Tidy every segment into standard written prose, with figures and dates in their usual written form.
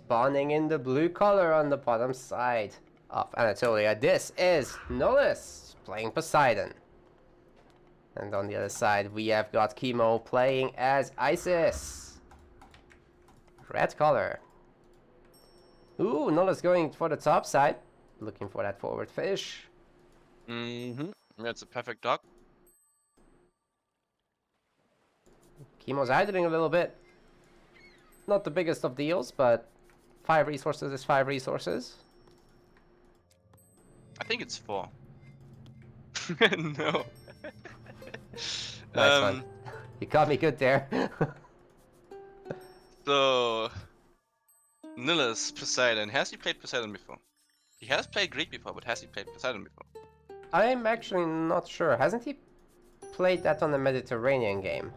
spawning in the blue color on the bottom side of Anatolia. This is Nullus playing Poseidon. And on the other side, we have got Kimo playing as Isis. Red color. Ooh, Nullus going for the top side. Looking for that forward fish. That's a perfect dog. Kimo's idling a little bit. Not the biggest of deals, but 5 resources is 5 resources. I think it's 4. No. Nice one. You caught me good there. So, Nilus Poseidon. Has he played Poseidon before? He has played Greek before, but has he played Poseidon before? I'm actually not sure. Hasn't he played that on the Mediterranean game?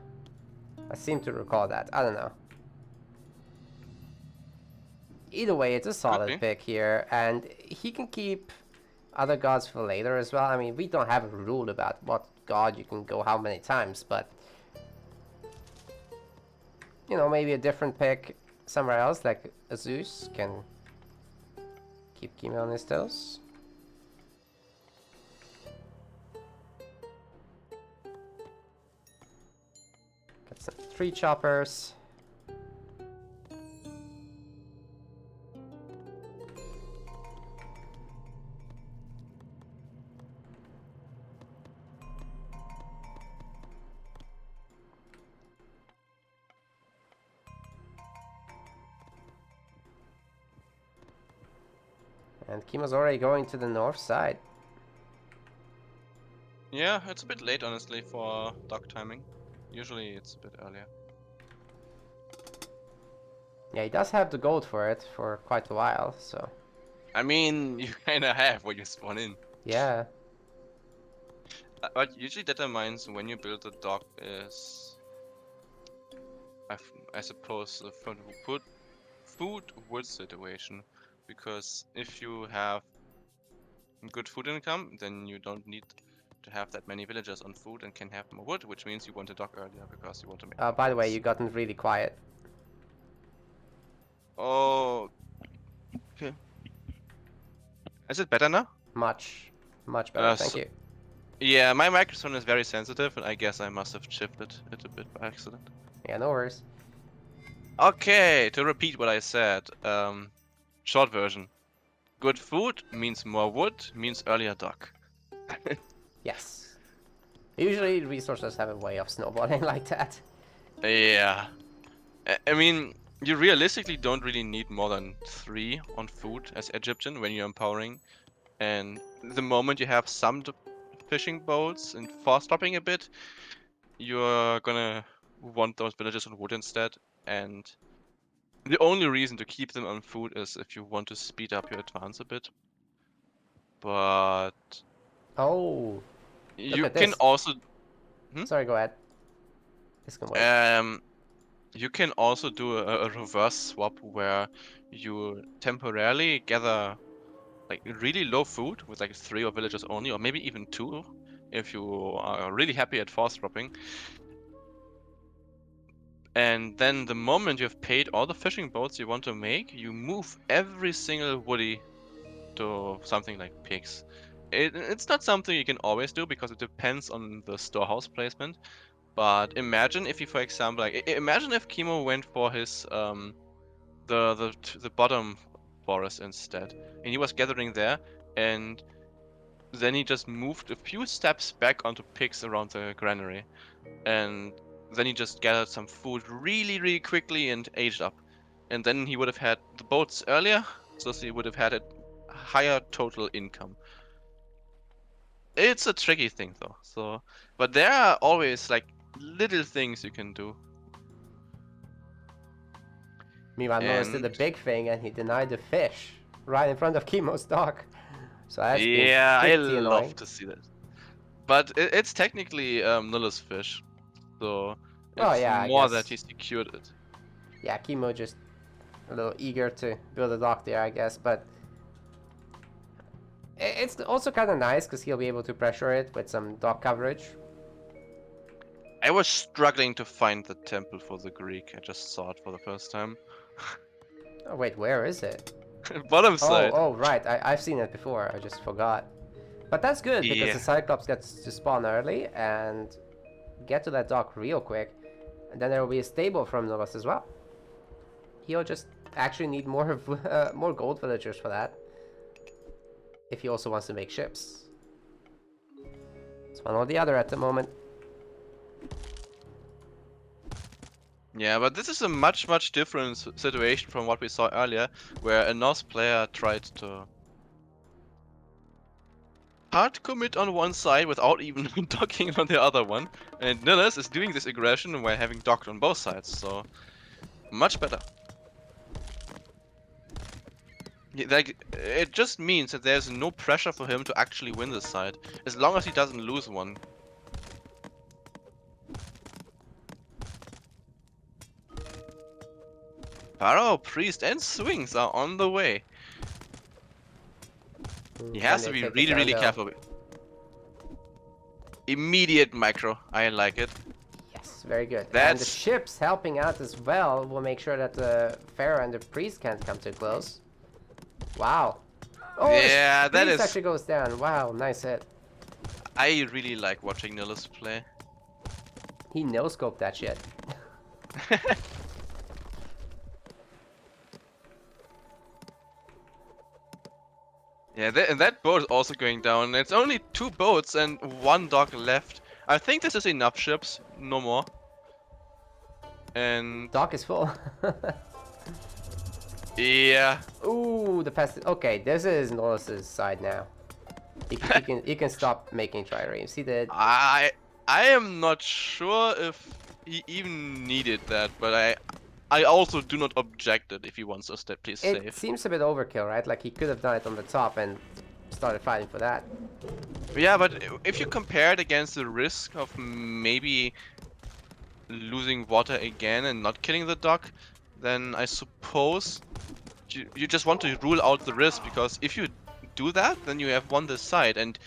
I seem to recall that. I don't know. Either way, it's a solid pick here, and he can keep other gods for later as well. I mean, we don't have a rule about what god you can go how many times, but you know, maybe a different pick somewhere else, like a Zeus, can keep Kimo on his toes. Got some 3 choppers. And Kimo's already going to the north side. Yeah, it's a bit late, honestly, for dock timing. Usually it's a bit earlier. Yeah, he does have the gold for it for quite a while, so... I mean, you kinda have when you spawn in. Yeah. What usually determines when you build a dock is... I suppose the food-wood situation. Because if you have good food income, then you don't need to have that many villagers on food and can have more wood, which means you want to dock earlier because you want to make By the way, you gotten really quiet. Oh, okay. Is it better now? Much better, thank you. Yeah, my microphone is very sensitive, and I guess I must have shifted it a bit by accident. Yeah, no worries. Okay, to repeat what I said, short version. Good food means more wood, means earlier dock. Yes. Usually resources have a way of snowballing like that. Yeah. I mean, you realistically don't really need more than 3 on food as Egyptian when you're empowering. And the moment you have some fishing boats and fast stopping a bit, you're gonna want those villages on wood instead. And the only reason to keep them on food is if you want to speed up your advance a bit. But Oh, you can also Sorry, go ahead. This can wait. You can also do a reverse swap where you temporarily gather like really low food with like 3 or villagers only, or maybe even 2 if you are really happy at fast dropping. And then the moment you've paid all the fishing boats you want to make, you move every single woody to something like pigs. It's not something you can always do because it depends on the storehouse placement. But imagine if you, for example, like imagine if Kimo went for his the bottom forest instead, and he was gathering there, and then he just moved a few steps back onto pigs around the granary, and then he just gathered some food really quickly and aged up, and then he would have had the boats earlier, so he would have had a higher total income. It's a tricky thing though, so but there are always like little things you can do. Meanwhile, Norris did the big thing and he denied the fish right in front of Kimo's dock. So that's yeah, I annoying. love to see that. But it's technically Nullus fish, so it's more that he secured it. Yeah, Kimo just a little eager to build a dock there, I guess, but it's also kind of nice because he'll be able to pressure it with some dock coverage. I was struggling to find the temple for the Greek. I just saw it for the first time. Oh, wait, where is it? Bottom Oh, side. oh, right. I've seen it before. I just forgot. But that's good because Yeah. the Cyclops gets to spawn early and get to that dock real quick. And then there will be a stable from Novas as well. He'll just actually need more more gold villagers for that. If he also wants to make ships. It's one or the other at the moment. Yeah, but this is a much different situation from what we saw earlier, where a Norse player tried to hard commit on one side without even docking on the other one, and Nilles is doing this aggression while having docked on both sides, so much better. Like, it just means that there's no pressure for him to actually win this side, as long as he doesn't lose one. Pharaoh, Priest, and Swings are on the way. He has to be really careful. Immediate micro, I like it. Yes, very good. And the That's ships helping out as well will make sure that the Pharaoh and the Priest can't come too close. Wow. Oh, yeah, the that Priest is. actually goes down. Wow, nice hit. I really like watching Nilles play. He no-scoped that shit. Yeah, and that boat is also going down. It's only 2 boats and 1 dock left. I think this is enough ships, no more. And Dock is full. yeah, Ooh, the pest. Okay, this is Norris's side now. He can stop making triremes. He did. I am not sure if he even needed that, but I also do not object it if he wants us to play It safe. seems a bit overkill, right? Like he could have done it on the top and started fighting for that. Yeah, but if you compare it against the risk of maybe losing water again and not killing the dock, then I suppose you just want to rule out the risk, because if you do that, then you have won this side, and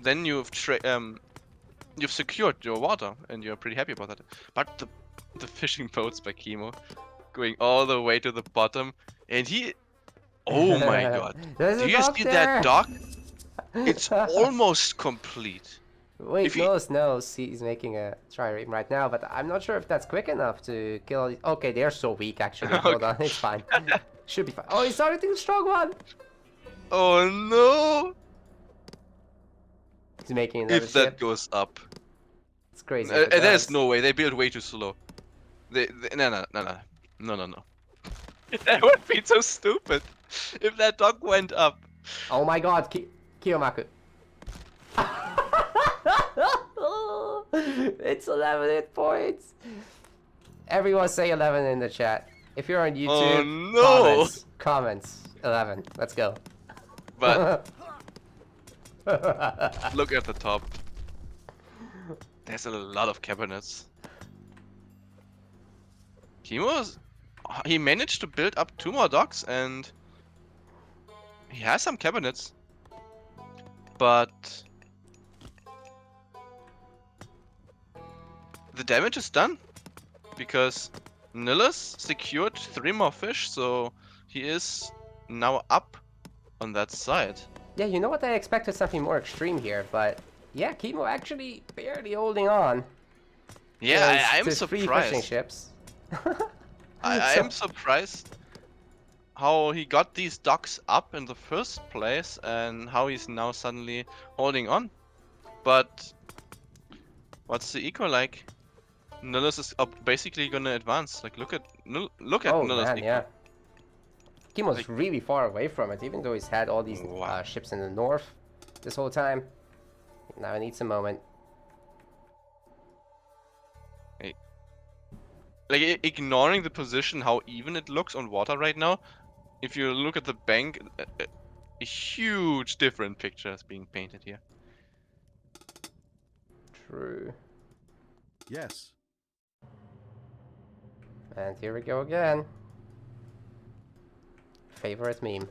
then you've secured your water, and you're pretty happy about that. But the fishing boats by Kimo going all the way to the bottom, and he, oh my god, There's do a you dock see there! that dock? It's almost complete. Wait, If he, Nose knows he's making a trireme right now, but I'm not sure if that's quick enough to kill all these. Okay, they're so weak actually. Hold on, it's fine. Should be fine. Oh, he started to the strong one! oh no! He's making another If that ship. goes up. It's crazy if it There's does. no way, they build way too slow. No. That would be so stupid if that dog went up. Oh my god, Kiyomaku. It's 11 hit points. Everyone say 11 in the chat. If you're on Oh YouTube, no! comments. 11. Let's go. But look at the top. There's a lot of cabinets. He managed to build up 2 more docks, and he has some cabinets. But the damage is done, because Nilles secured 3 more fish, so he is now up on that side. Yeah, you know what? I expected something more extreme here, but yeah, Kimo actually barely holding on. Yeah, I'm to 3 fishing surprised. ships. I'm surprised how he got these docks up in the first place and how he's now suddenly holding on. But what's the eco like? Nilles is basically gonna advance. Like, look at Oh Nilles' man, eco. yeah. Kimo's Like, really far away from it, even though he's had all these wow. ships in the north this whole time. Now he needs a moment. Like, ignoring the position, how even it looks on water right now, if you look at the bank, a huge different picture is being painted here. True. Yes. And here we go again. Favorite meme.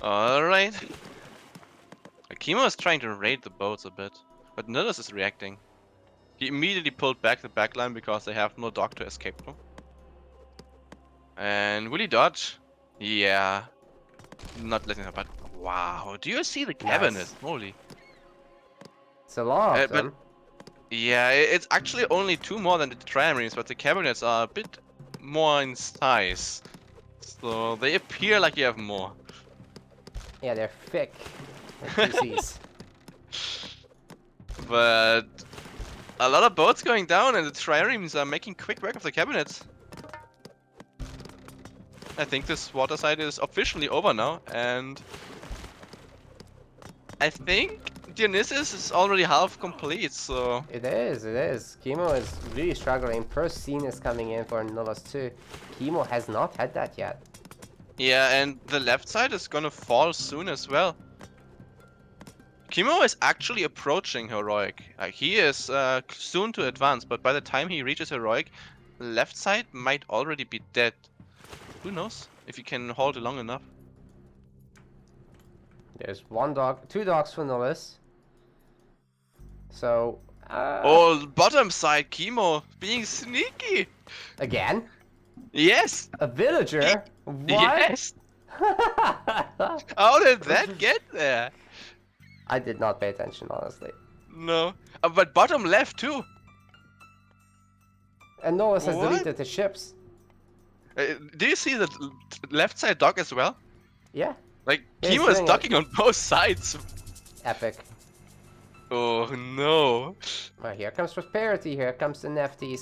Alright. Kimo is trying to raid the boats a bit, but Nilus is reacting. He immediately pulled back the backline because they have no dock to escape from. And will he dodge? Yeah. Not letting her, but wow. Do you see the cabinet? Nice. Holy. It's a lot of But them. yeah, it's actually only 2 more than the trimarines, but the cabinets are a bit more in size. So they appear like you have more. Yeah, they're thick. Like two Cs. But a lot of boats going down and the triremes are making quick work of the cabinets. I think this water side is officially over now, and I think Dionysus is already half complete, so... It is, it is. Kimo is really struggling. First scene is coming in for Nullas too. Kimo has not had that yet. Yeah, and the left side is gonna fall soon as well. Kimo is actually approaching Heroic. He is soon to advance, but by the time he reaches Heroic, left side might already be dead. Who knows if he can hold it long enough. There's one dog, 2 dogs for Nullas. So, Oh, bottom side, Kimo being sneaky. again? Yes. A villager? What? Yes. How did that get there? I did not pay attention, honestly. No. But bottom left too. And Nullas has What? deleted the ships. Do you see the left side dock as well? Yeah, Like, Yeah, he's Kimo is doing it. docking on both sides. epic. Oh no. Well, here comes prosperity, here comes the Nefties.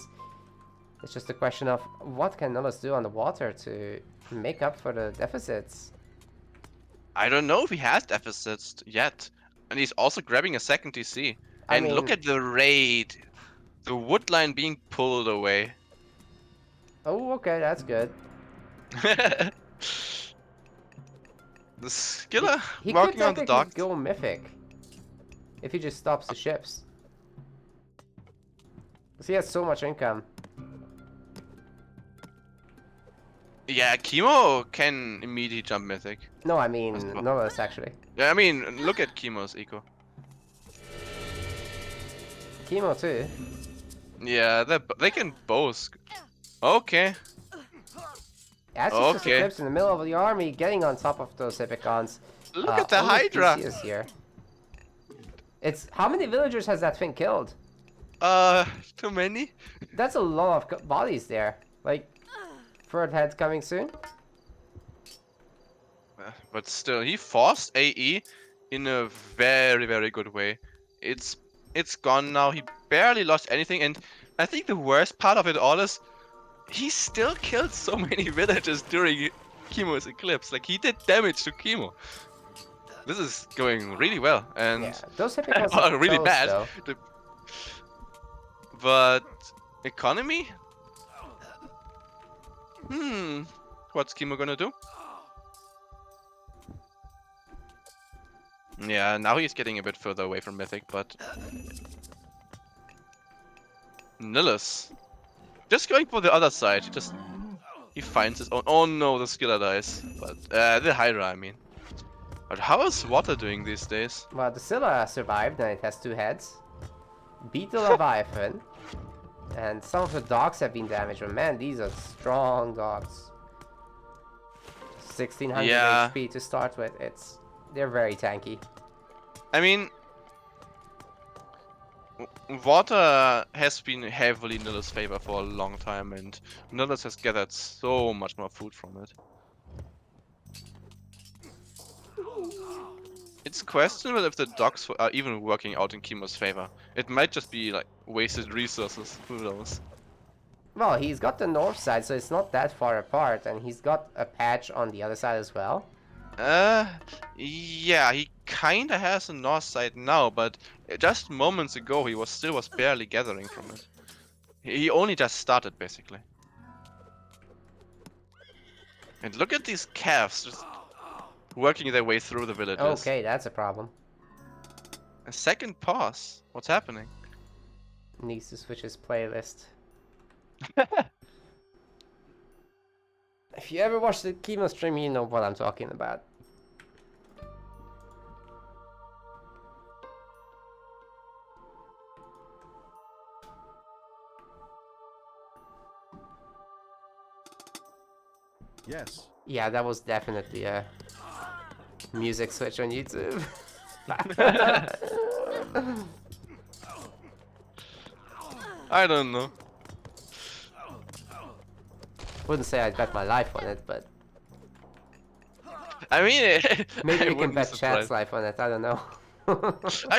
It's just a question of what can Nullas do on the water to make up for the deficits. I don't know if he has deficits yet. And he's also grabbing a second TC. I And look mean- at the raid. The wood line being pulled away. Oh, okay, that's good. The skiller He walking could on the technically dock. go mythic if he just stops the ships. Because he has so much income. Yeah, Kimo can immediately jump mythic. No, I mean That's fine. Nullas actually. Yeah, I mean, look at Kimo's eco. Kimo too. Yeah, they can both. Okay. As just Okay. Eclipse in the middle of the army, getting on top of those Hippicons. Look at the only Hydra. Theseus here. It's how many villagers has that thing killed? Too many? That's a lot of bodies there. Like, third head coming soon. But still, he forced AE in a very, very good way. It's gone now. He barely lost anything, and I think the worst part of it all is he still killed so many villagers during Kimo's eclipse. Like, he did damage to Kimo. This is going really well, and Yeah, those Hippicons well, are really toast, bad. though. But economy? What's Kimo gonna do? Yeah, now he's getting a bit further away from Mythic, but... Nilus. Just going for the other side, he finds his own... Oh no, the Skiller dies. But, the Hydra, I mean. But how is Water doing these days? Well, the Scylla survived and it has 2 heads. Beat the Leviathan. And some of the dogs have been damaged, but man, these are strong dogs. 1600 Yeah. HP to start with. They're very tanky. I mean... Water has been heavily in Nilus' favor for a long time, and Nilus has gathered so much more food from it. It's questionable if the docks are even working out in Kimo's favor. It might just be like wasted resources, who knows. Well, he's got the north side, so it's not that far apart, and he's got a patch on the other side as well. Yeah, he kinda has a north side now, but just moments ago he was barely gathering from it. He only just started, basically. And look at these calves just working their way through the villages. Okay, that's a problem. A second pause. What's happening? Needs to switch his playlist. If you ever watch the Kimo stream, you know what I'm talking about. Yes. Yeah, that was definitely a music switch on YouTube. I don't know. Wouldn't say I'd bet my life on it, but I mean, maybe I we can wouldn't be bet chat's surprised. life on it. I don't know.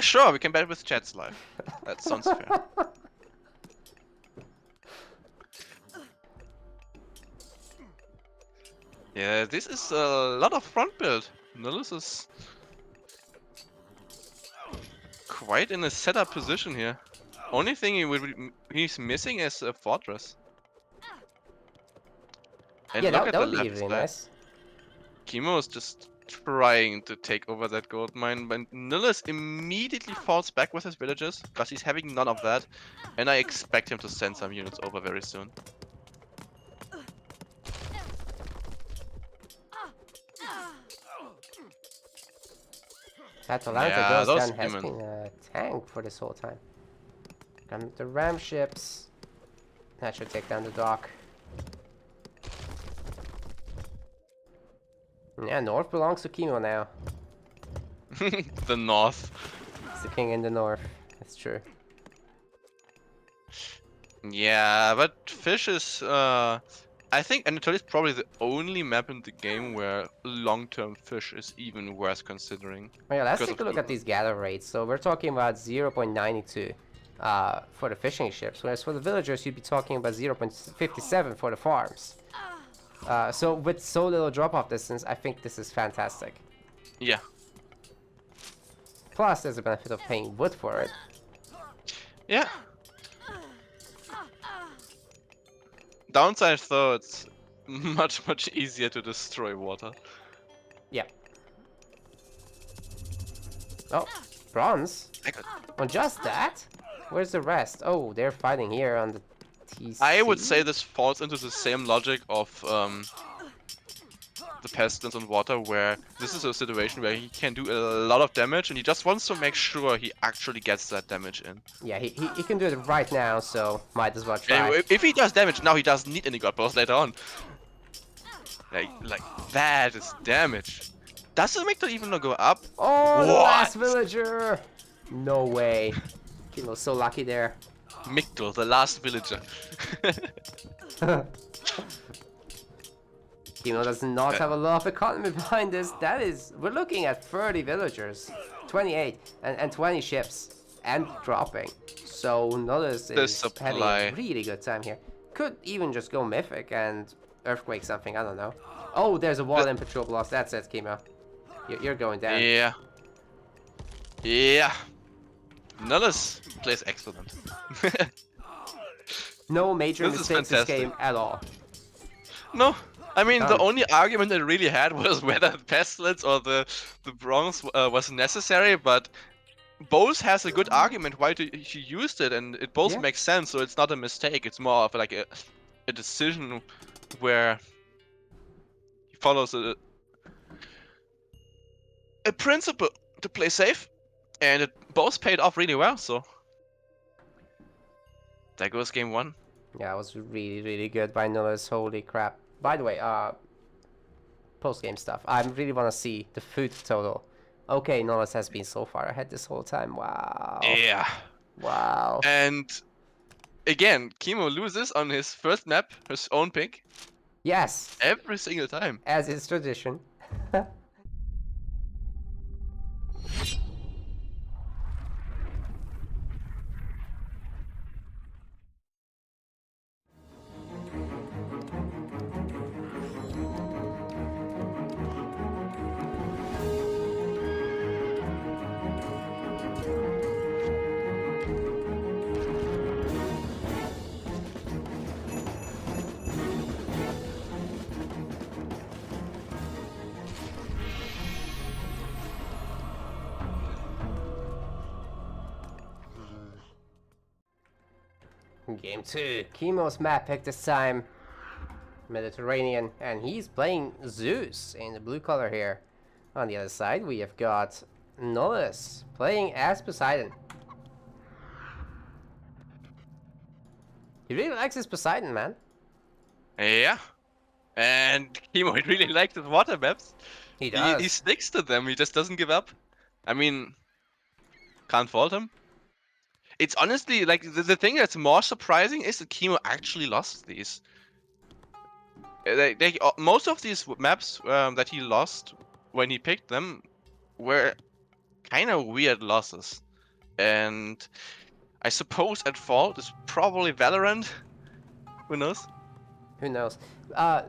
Sure, we can bet with chat's life. That sounds fair. Yeah, this is a lot of front build. Nullis is quite in a setup position here. Only thing he's missing is a fortress. And Yeah, look that at the would be left really side. nice. Kimo is just trying to take over that gold mine, but Nullis immediately falls back with his villagers, because he's having none of that. And I expect him to send some units over very soon. Atalanta Yeah, Ghost those Gun has women. been a tank for this whole time. And the ram ships. That should take down the dock. Yeah, North belongs to Kimo now. The north. He's the king in the north. That's true. Yeah, but fish is I think Anatolia is probably the only map in the game where long-term fish is even worth considering. Oh yeah, let's Because take of a look at these gather rates. So we're talking about 0.92 for the fishing ships, whereas for the villagers you'd be talking about 0.57 for the farms. So with so little drop-off distance, I think this is fantastic. Yeah. Plus, there's a benefit of paying wood for it. Yeah. Downside though, it's much easier to destroy water. Yeah. Oh, bronze? I could- On just that? Where's the rest? Oh, they're fighting here on the TC. I would say this falls into the same logic of the pestilence on water, where this is a situation where he can do a lot of damage and he just wants to make sure he actually gets that damage in. Yeah, he can do it right now, so might as well try. And if he does damage now, he doesn't need any god powers later on. Like that is damage. Does the Mictol even go up? Oh, the What? last villager! No way. Kimo's so lucky there. Mictol, the last villager. Kimo does not have a lot of economy behind this. That is, we're looking at 30 villagers, 28, and 20 ships, and dropping. So Nullis is having a really good time here. Could even just go mythic and earthquake something. I don't know. Oh, there's a wall in patrol blast. That's it, Kimo. You're going down. Yeah. Yeah. Nullis plays excellent. No major This is mistakes this fantastic. game at all. No, I mean, the None. only argument I really had was whether pestilence or the bronze was necessary, but both has a good argument why he used it, and it both Yeah. makes sense. So it's not a mistake. It's more of like a decision where he follows a principle to play safe, and it both paid off really well. So there goes game one. Yeah, it was really good by Nullis. Holy crap. By the way, post-game stuff. I really want to see the food total. Okay, Nullis has been so far ahead this whole time. Wow. Yeah. Wow. And again, Kimo loses on his first map, his own pick, Yes, every single time. as is tradition. Game 2. Kimo's map pick this time. Mediterranean. And he's playing Zeus in the blue color here. On the other side, we have got Nullis playing as Poseidon. He really likes his Poseidon, man. Yeah. And Kimo really likes his water maps. He He does. sticks to them. He just doesn't give up. I mean, can't fault him. It's honestly like the thing that's more surprising is that Kimo actually lost these. Most of these maps that he lost when he picked them were kind of weird losses. And I suppose at fault is probably Valorant. Who knows? Who knows?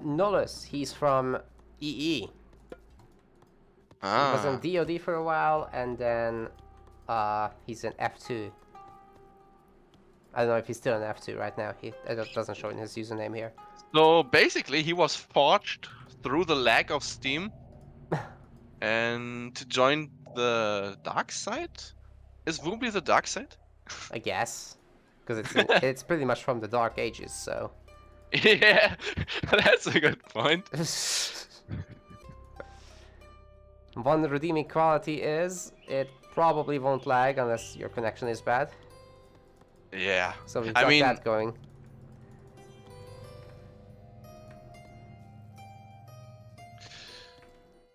Nolus, he's from EE. He was in Ah. DoD for a while, and then he's in F2. I don't know if he's still in F2 right now. It doesn't show in his username here. So basically, he was forged through the lack of Steam and to join the dark side. Is Woombly the dark side? I guess, because it's pretty much from the Dark Ages. So. Yeah, that's a good point. One redeeming quality is it probably won't lag unless your connection is bad. Yeah. So we've I got mean, that going.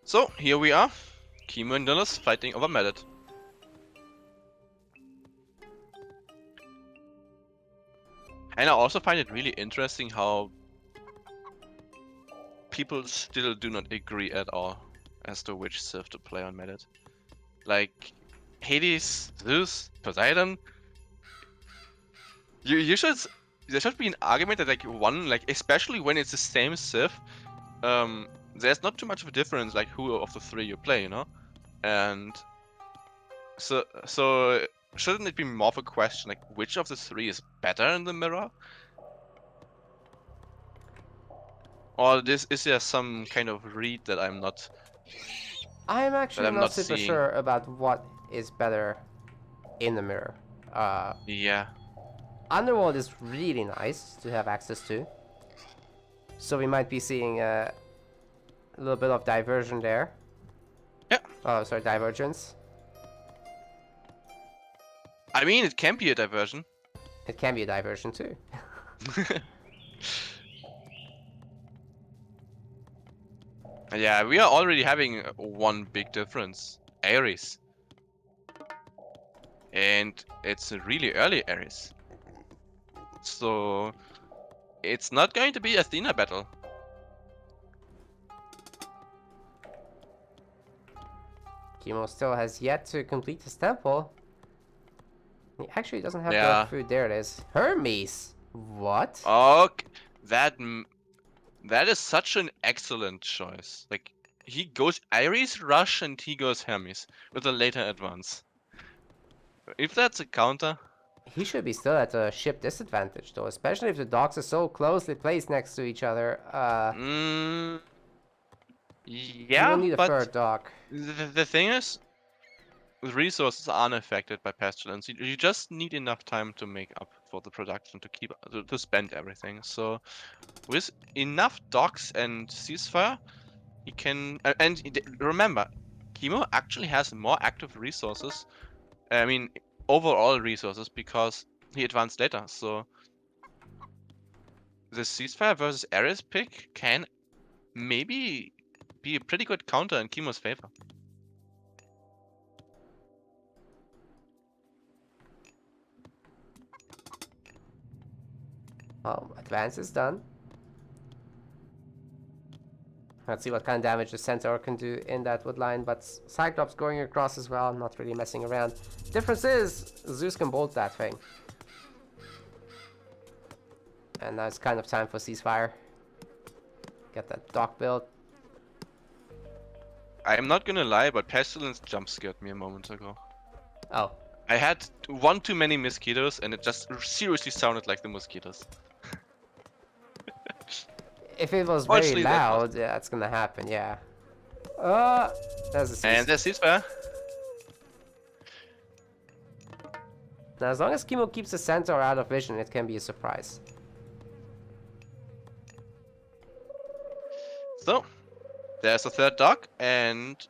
so here we are. Kimo and Nillis fighting over Medet. And I also find it really interesting how people still do not agree at all as to which Civ to play on Medet. Like, Hades, Zeus, Poseidon. You should. There should be an argument that like one, like especially when it's the same Civ, there's not too much of a difference like who of the three you play, you know? And so shouldn't it be more of a question like which of the three is better in the mirror? Or is there some kind of read that I'm not I'm actually not super seeing? sure about what is better in the mirror. Yeah. Underworld is really nice to have access to. So we might be seeing a little bit of diversion there. Yeah. Oh, sorry, divergence. I mean, it can be a diversion. It can be a diversion too. Yeah, we are already having one big difference. Ares. And it's a really early Ares. So it's not going to be a Athena battle. Kimo still has yet to complete his temple. He actually doesn't have Yeah. the food. There it is. Hermes. What? Okay, that is such an excellent choice. Like he goes Ares Rush and he goes Hermes with a later advance. If that's a counter, He should be still at a ship disadvantage though, especially if the docks are so closely placed next to each other. You yeah, will need a but third dock. the thing is, resources are unaffected by pestilence. You just need enough time to make up for the production to keep to spend everything. So with enough docks and ceasefire, he can. Remember, Kimo actually has more active resources. I mean, overall resources because he advanced later. So the ceasefire versus Ares pick can maybe be a pretty good counter in Kimo's favor. Advance is done. Let's see what kind of damage the Centaur can do in that wood line, but Cyclops going across as well, not really messing around. Difference is, Zeus can bolt that thing. And now it's kind of time for ceasefire. Get that dock built. I'm not gonna lie, but Pestilence jump scared me a moment ago. Oh. I had one too many mosquitoes and it just seriously sounded like the mosquitoes. If it was very Fortunately, that loud, yeah, that's gonna happen, yeah. There's a cease. And there's ceasefire. Now, as long as Kimo keeps the Centaur out of vision, it can be a surprise. So, there's a third dock, and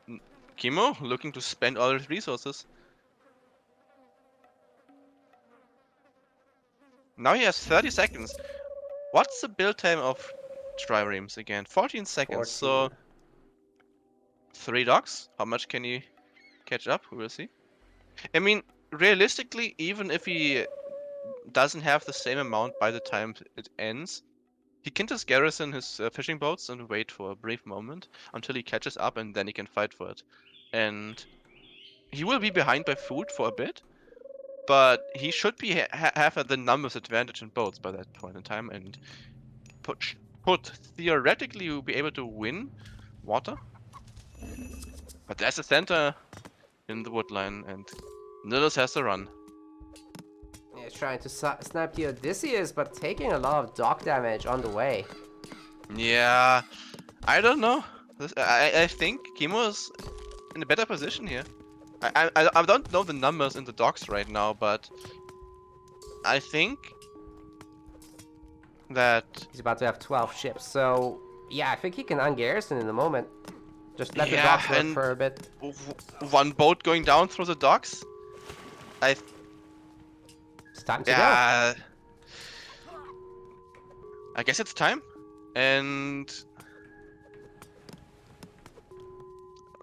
Kimo looking to spend all his resources. Now he has 30 seconds. What's the build time of triremes again. 14 seconds, 14. so 3 docks. How much can he catch up? We will see. I mean, realistically, even if he doesn't have the same amount by the time it ends, he can just garrison his fishing boats and wait for a brief moment until he catches up, and then he can fight for it. And he will be behind by food for a bit, but he should be have the numbers advantage in boats by that point in time, and put theoretically will be able to win water. But there's a center in the woodline, and Nilus has to run. Yeah, trying to snap the Odysseus, but taking a lot of dock damage on the way. Yeah, I don't know. I think Kimo is in a better position here. I don't know the numbers in the docks right now, but I think that He's about to have 12 ships, so yeah, I think he can ungarrison in a moment. Just let the yeah, docks work and for a bit. one boat going down through the docks. It's time to go. Yeah, I guess it's time. And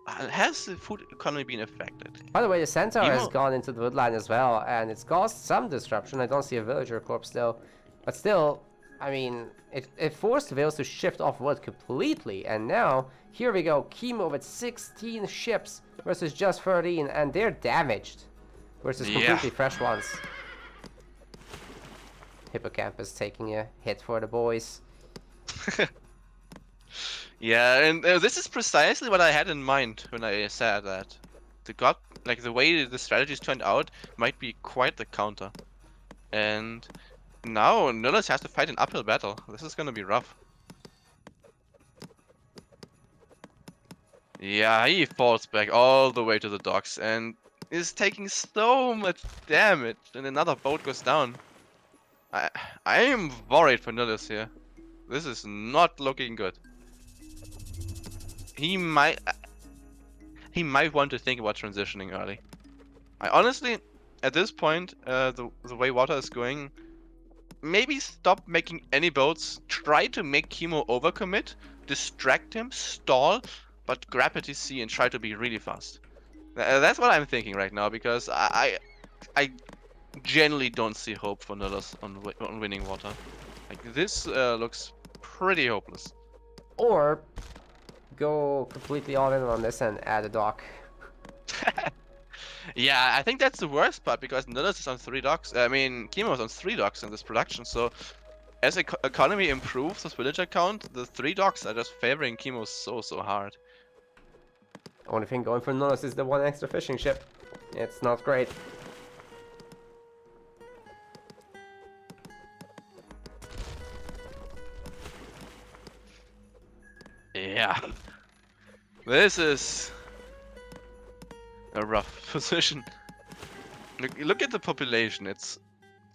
has the food economy been affected? By the way, the centaur has Kimo- gone into the woodline as well, and it's caused some disruption. I don't see a villager corpse still, but still, I mean, it forced the Vales to shift off wood completely, and now, here we go, Kimo with 16 ships versus just 13, and they're damaged versus completely fresh ones. Hippocampus taking a hit for the boys. Yeah, and this is precisely what I had in mind when I said that the way the strategies turned out might be quite the counter. And now Nullis has to fight an uphill battle. This is gonna be rough. Yeah, he falls back all the way to the docks and is taking so much damage, and another boat goes down. I am worried for Nullis here. This is not looking good. He might want to think about transitioning early. I honestly, at this point, the way water is going, maybe stop making any boats. Try to make Kimo overcommit, distract him, stall, but grab a TC and try to be really fast. That's what I'm thinking right now, because I generally don't see hope for Nullis on winning water. Like, this looks pretty hopeless. Or go completely all in on this and add a dock. Yeah, I think that's the worst part, because Nillis is on 3 docks. I mean, Kimo is on 3 docks in this production, so as economy improves with villager count, the 3 docks are just favoring Kimo so hard. Only thing going for Nullis is the one extra fishing ship. It's not great. Yeah. This is a rough position. Look at the population, it's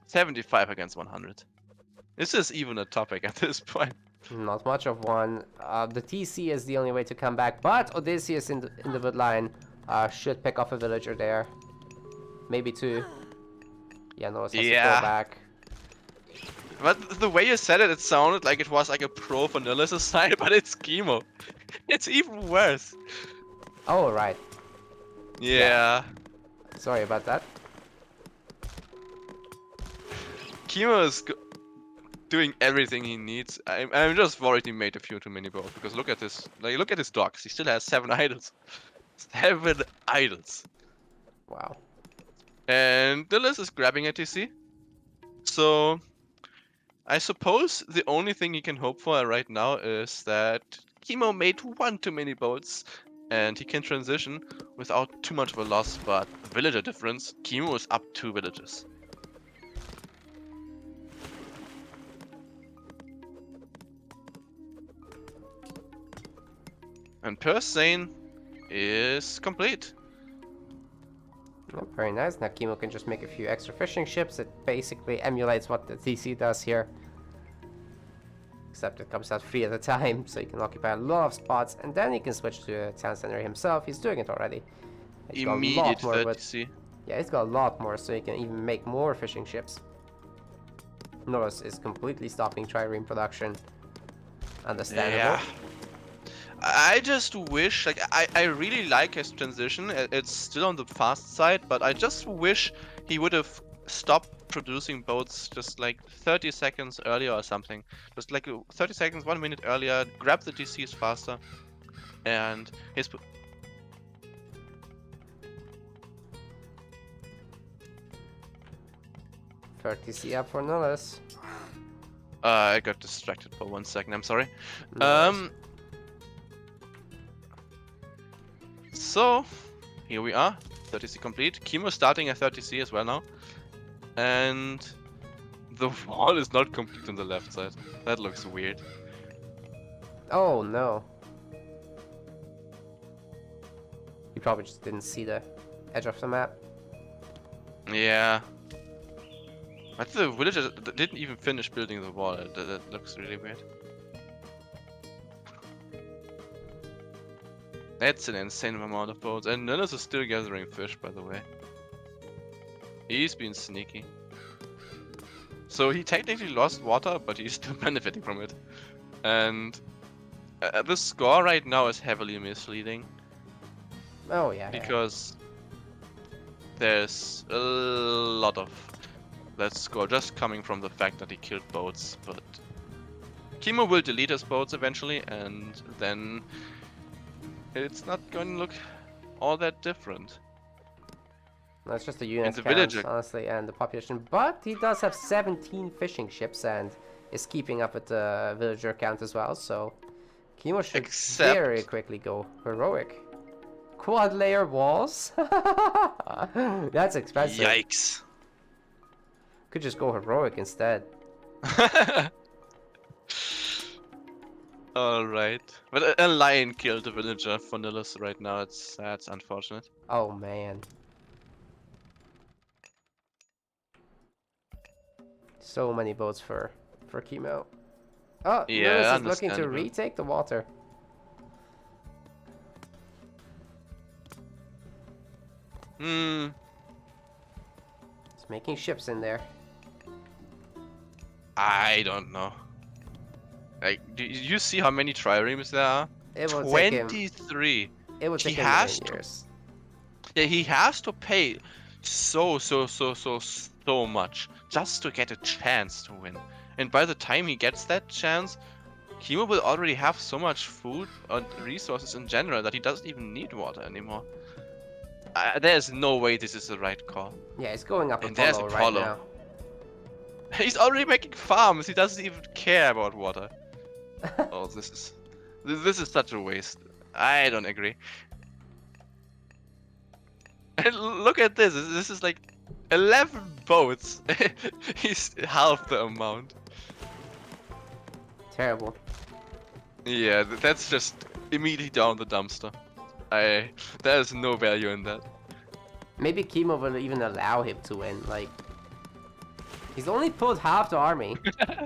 75 against 100. This is even a topic at this point. Not much of one. The TC is the only way to come back, but Odysseus in the woodline should pick off a villager there. Maybe 2. Yeah, Nullis has to pull back. But the way you said it, it sounded like it was like a pro for Nillis' side, but it's Kimo. It's even worse. Oh, right. Yeah. Sorry about that. Kimo is doing everything he needs. I'm just worried he made a few too many boats, because look at this. Like, look at his docks. He still has 7 idols. 7 idols. Wow. And Nillis is grabbing a TC. So I suppose the only thing he can hope for right now is that Kimo made 1 too many boats and he can transition without too much of a loss, but villager difference, Kimo is up 2 villages. And Persane is complete. Oh, very nice. Now Kimo can just make a few extra fishing ships. It basically emulates what the TC does here. Except it comes out 3 at a time, so he can occupy a lot of spots, and then he can switch to a town center himself. He's doing it already. He's got a Immediate lot more, but TC. yeah, he's got a lot more, so he can even make more fishing ships. Norris is completely stopping trireme production. Understandable. Yeah. I just wish, like, I really like his transition. It's still on the fast side, but I just wish he would have stopped producing boats just like 30 seconds earlier or something. Just like 30 seconds, 1 minute earlier, grab the DCs faster, and his. 30C up for Nullis. I got distracted for 1 second. I'm sorry. No worries. So here we are, 30C complete. Kimo starting at 30C as well now, and the wall is not complete on the left side. That looks weird. Oh no. You probably just didn't see the edge of the map. Yeah. But the villager didn't even finish building the wall. That looks really weird. That's an insane amount of boats. And Nullis is still gathering fish, by the way. He's been sneaky. So he technically lost water, but he's still benefiting from it. And the score right now is heavily misleading. Oh yeah. Because there's a lot of that score just coming from the fact that he killed boats, but Kimo will delete his boats eventually, and then it's not going to look all that different. No, it's just the unit the count, village- honestly, and the population. But he does have 17 fishing ships and is keeping up with the villager count as well. So Kimo should Except- very quickly go heroic. Quad layer walls? That's expensive. Yikes. Could just go heroic instead. Alright. But a lion killed a villager for Nullis right now. That's unfortunate. Oh man. So many boats for Kimo. Oh, Yeah, Nullis is looking to understandable. retake the water. Hmm. He's making ships in there. I don't know. Like, do you see how many triremes there are? It will take him. 23. It will take He him has 9 to. years. Yeah, he has to pay so much just to get a chance to win. And by the time he gets that chance, Kimo will already have so much food and resources in general that he doesn't even need water anymore. There's no way this is the right call. Yeah, he's going up And there's Apollo right Apollo. now. He's already making farms. He doesn't even care about water. Oh, this is such a waste. I don't agree. And look at this. This is like 11 boats. He's half the amount. Terrible. Yeah, that's just immediately down the dumpster. There's no value in that. Maybe Kimo will even allow him to win. Like, he's only pulled half the army.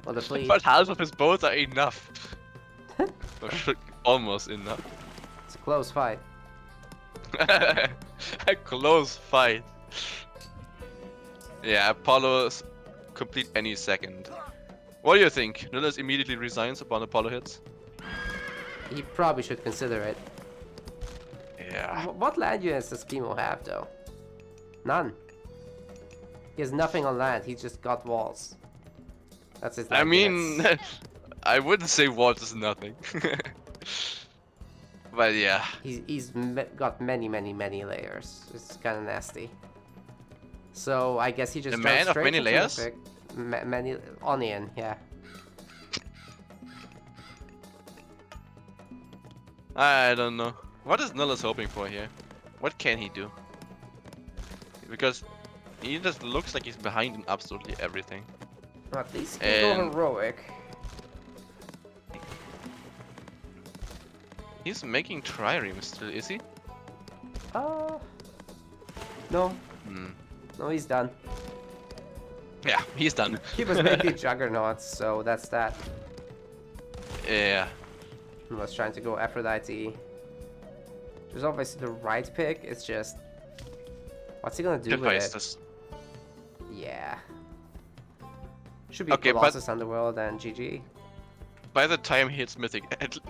Or the fleet. But half of his boats are enough. Or almost enough. It's a close fight. A close fight. Yeah, Apollo's complete any second. What do you think? Nullis immediately resigns upon Apollo hits? He probably should consider it. Yeah. What land units does Kimo have, though? None. He has nothing on land. He just got walls. That's his land I mean, units. I wouldn't say walls is nothing. But yeah. He's got many layers. It's kind of nasty. So I guess he just A goes man of straight many to layers? terrific. Many onion, yeah. I don't know. What is Nullis hoping for here? What can he do? Because he just looks like he's behind in absolutely everything. Well, at least he can go And- heroic. He's making triremes still, is he? No, Hmm. no, he's done. Yeah, he's done. He was making juggernauts, so that's that. Yeah. He was trying to go Aphrodite. There's obviously the right pick. It's just, what's he gonna do with it? Hephaestus. Yeah. Should be Okay, but- Colossus Underworld and GG. by the time he hits Mythic,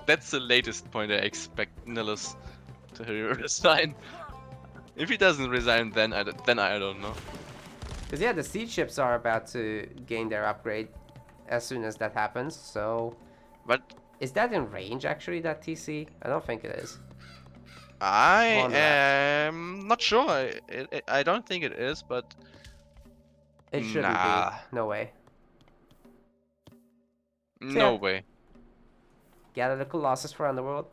that's the latest point I expect Nilus to resign. If he doesn't resign, then I don't know. Because yeah, the siege ships are about to gain their upgrade as soon as that happens. So, But is that in range actually? That TC? I don't think it is. I On the map. am not sure. I don't think it is, but It shouldn't nah, be. No way. So no yeah, way. gather the Colossus for Underworld.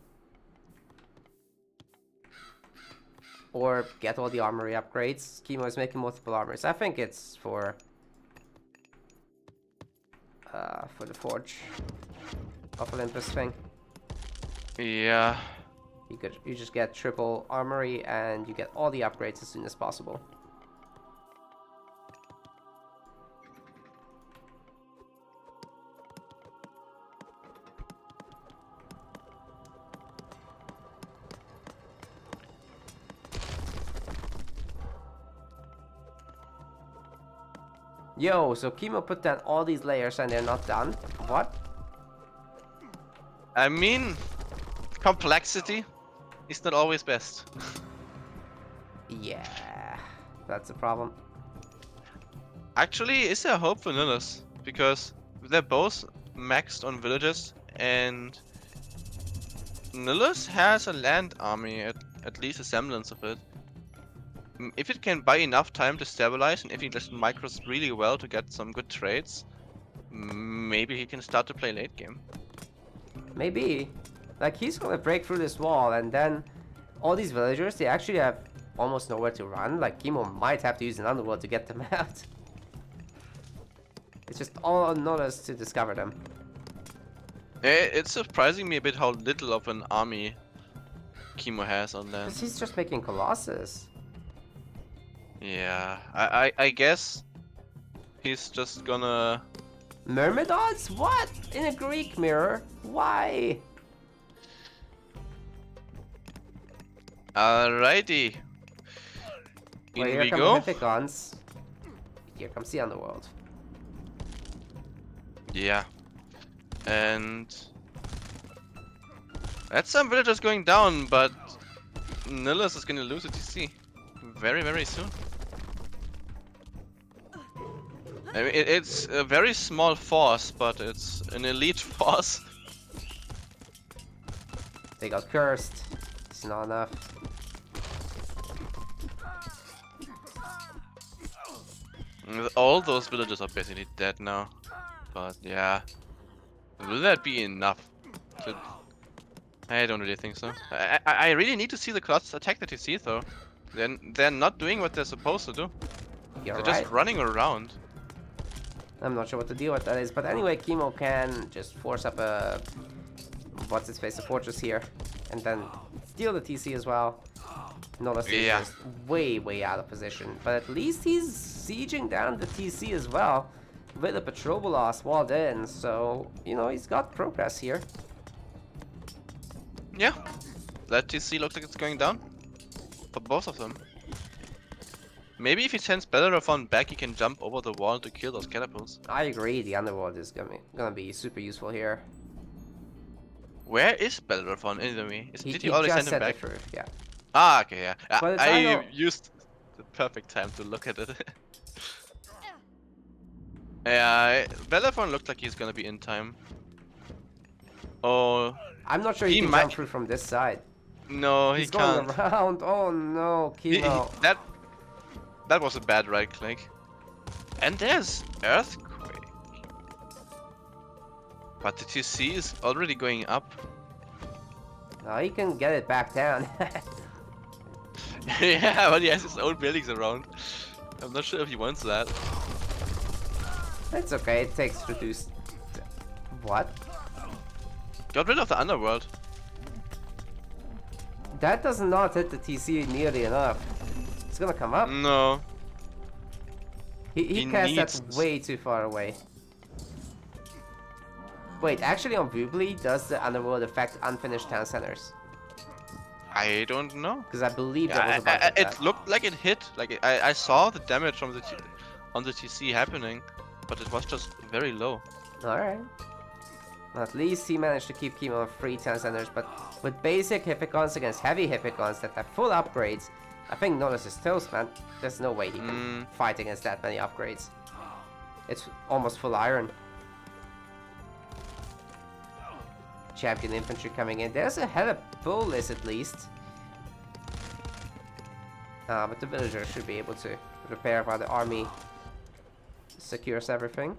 Or get all the armory upgrades. Kimo is making multiple armors. I think it's for the Forge of Olympus thing. Yeah. You just get triple armory and you get all the upgrades as soon as possible. Yo, so Kimo put down all these layers and they're not done? What? I mean, complexity is not always best. Yeah, that's a problem. Actually, is there hope for Nilus? Because they're both maxed on villages, and Nilus has a land army, at least a semblance of it. If it can buy enough time to stabilize, and if he just micros really well to get some good trades, maybe he can start to play late game. Maybe. Like, he's gonna break through this wall, and then all these villagers, they actually have almost nowhere to run. Like, Kimo might have to use an underworld to get them out. It's just all on Nolus to discover them. It's surprising me a bit how little of an army Kimo has on land. Because he's just making Colossus. Yeah, I guess he's just gonna... Myrmidons? What? In a Greek mirror? Why? Alrighty. Well, In here we come go. the Mythicons. Here comes the underworld. Yeah. And... that's some villagers going down, but Nilus is gonna lose a TC very, very soon. I mean, it's a very small force, but it's an elite force. They got cursed. It's not enough. All those villagers are basically dead now. But yeah. Will that be enough to... I don't really think so. I really need to see the Colossus attack the TC though. They're not doing what they're supposed to do. You're They're right. just running around. I'm not sure what the deal with that is, but anyway, Kimo can just force up a... what's its face, a fortress here. And then steal the TC as well. Nolus is just way, way out of position. But at least he's sieging down the TC as well. With the Petrobolas walled in, so, you know, he's got progress here. Yeah. That TC looks like it's going down. For both of them. Maybe if he sends Bellerophon back, he can jump over the wall to kill those catapults. I agree, the underworld is gonna be super useful here. Where is Bellerophon anyway? Did He you already just send him sent back? it through, yeah. Ah, okay, yeah. But it's I either- used the perfect time to look at it. Yeah, Bellerophon looked like he's gonna be in time. Oh, I'm not sure He he can might- jump through from this side. no, he He's can't. going around. Oh no, Kimo. That was a bad right click. And there's Earthquake. But the TC is already going up. No, he can get it back down. Yeah, but he has his own buildings around. I'm not sure if he wants that. It's okay, it takes reduced... What? Got rid of the underworld. That does not hit the TC nearly enough. It's gonna come up. No. He He cast needs- that way too far away. Wait, actually on Bubli, does the underworld affect unfinished town centers? I don't know. Because I believe there was a bunch of It that. looked like it hit. Like I saw the damage from the on the TC happening, but it was just very low. Alright. At least he managed to keep Kimo 3 10 centers, but with basic Hippicons against heavy Hippicons that have full upgrades, I think Nodus is toast, man. There's no way he can fight against that many upgrades. It's almost full iron. Champion infantry coming in. There's a hella bull list at least. But the villagers should be able to repair while the army secures everything.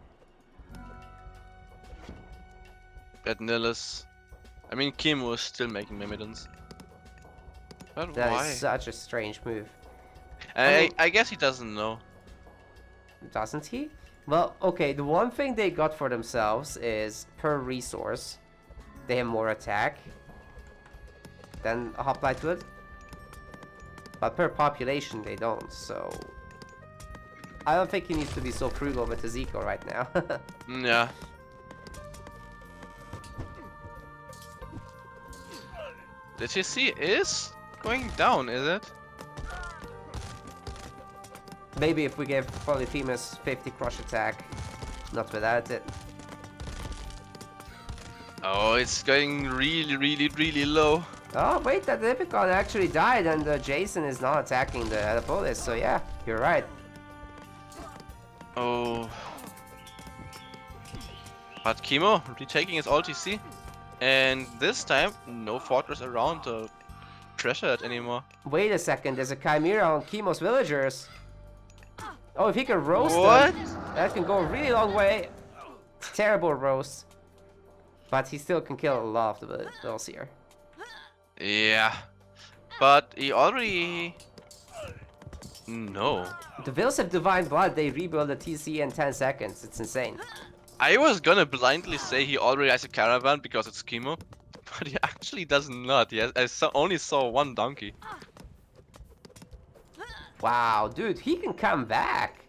At Nillis. I mean, Kimo is still making Myrmidons. But That why? is such a strange move. I guess he doesn't know. Doesn't he? Well, okay, the one thing they got for themselves is per resource, they have more attack than a hoplite would. But per population, they don't, so... I don't think he needs to be so frugal with his eco right now. Yeah. The TC is going down, is it? Maybe if we give Polyphemus 50 crush attack, not without it. Oh, it's going really low. Oh, wait, that Hippicon actually died and Jason is not attacking the Helipolis, so yeah, you're right. Oh. But Kimo retaking his ult TC. And this time, no fortress around to pressure it anymore. Wait a second, there's a Chimera on Kimo's villagers. Oh, if he can roast What? them, that can go a really long way. Terrible roast. But he still can kill a lot of the vills here. Yeah. But he already... No. The vills have Divine Blood, they rebuild the TC in 10 seconds. It's insane. I was gonna blindly say he already has a caravan because it's Kimo. But he actually does not. I only saw one donkey. Wow, dude, he can come back.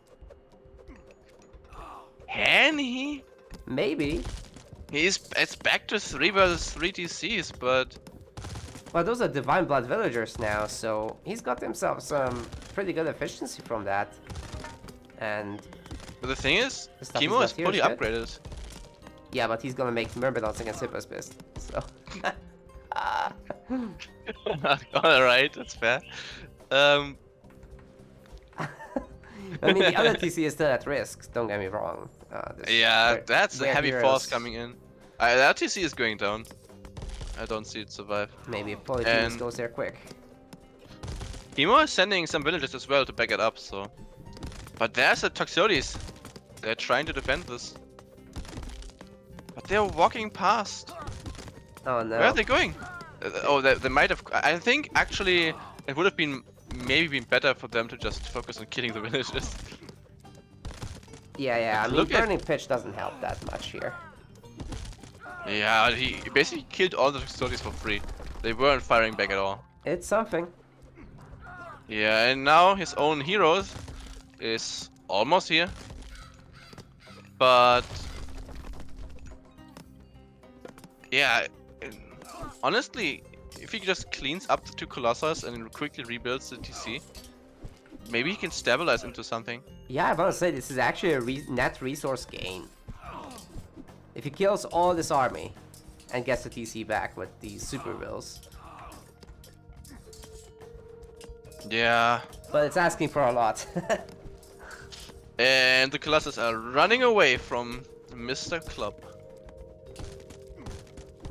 Can he? Maybe. It's back to 3 versus 3 TCs, but... Well, those are Divine Blood villagers now, so he's got himself some pretty good efficiency from that. And... But the thing is, the stuff Kimo he's is got here fully is good. upgraded. Yeah, but he's gonna make Myrmidons against Hippo's Beast, so... Alright, that's fair. I mean, the other TC is still at risk, don't get me wrong. Yeah, that's a rare heavy heroes. force coming in. That TC is going down. I don't see it survive. Maybe if Polyphemus And- goes there quick. Kimo is sending some villagers as well to back it up, so... But there's a Toxotes. They're trying to defend this. But they're walking past. Oh no. Where are they going? Oh, they might have... I think, actually, it would have been... Maybe been better for them to just focus on killing the villagers. Yeah, I mean, Look at- Burning Pitch doesn't help that much here. Yeah, he basically killed all the Toxotes for free. They weren't firing back at all. It's something. Yeah, and now his own heroes is almost here. But... Yeah, honestly, if he just cleans up the 2 Colossus and quickly rebuilds the TC, maybe he can stabilize into something. Yeah, I want to say this is actually a net resource gain. If he kills all this army and gets the TC back with these super wills. Yeah, But it's asking for a lot. and the Colossus are running away from Mr. Club.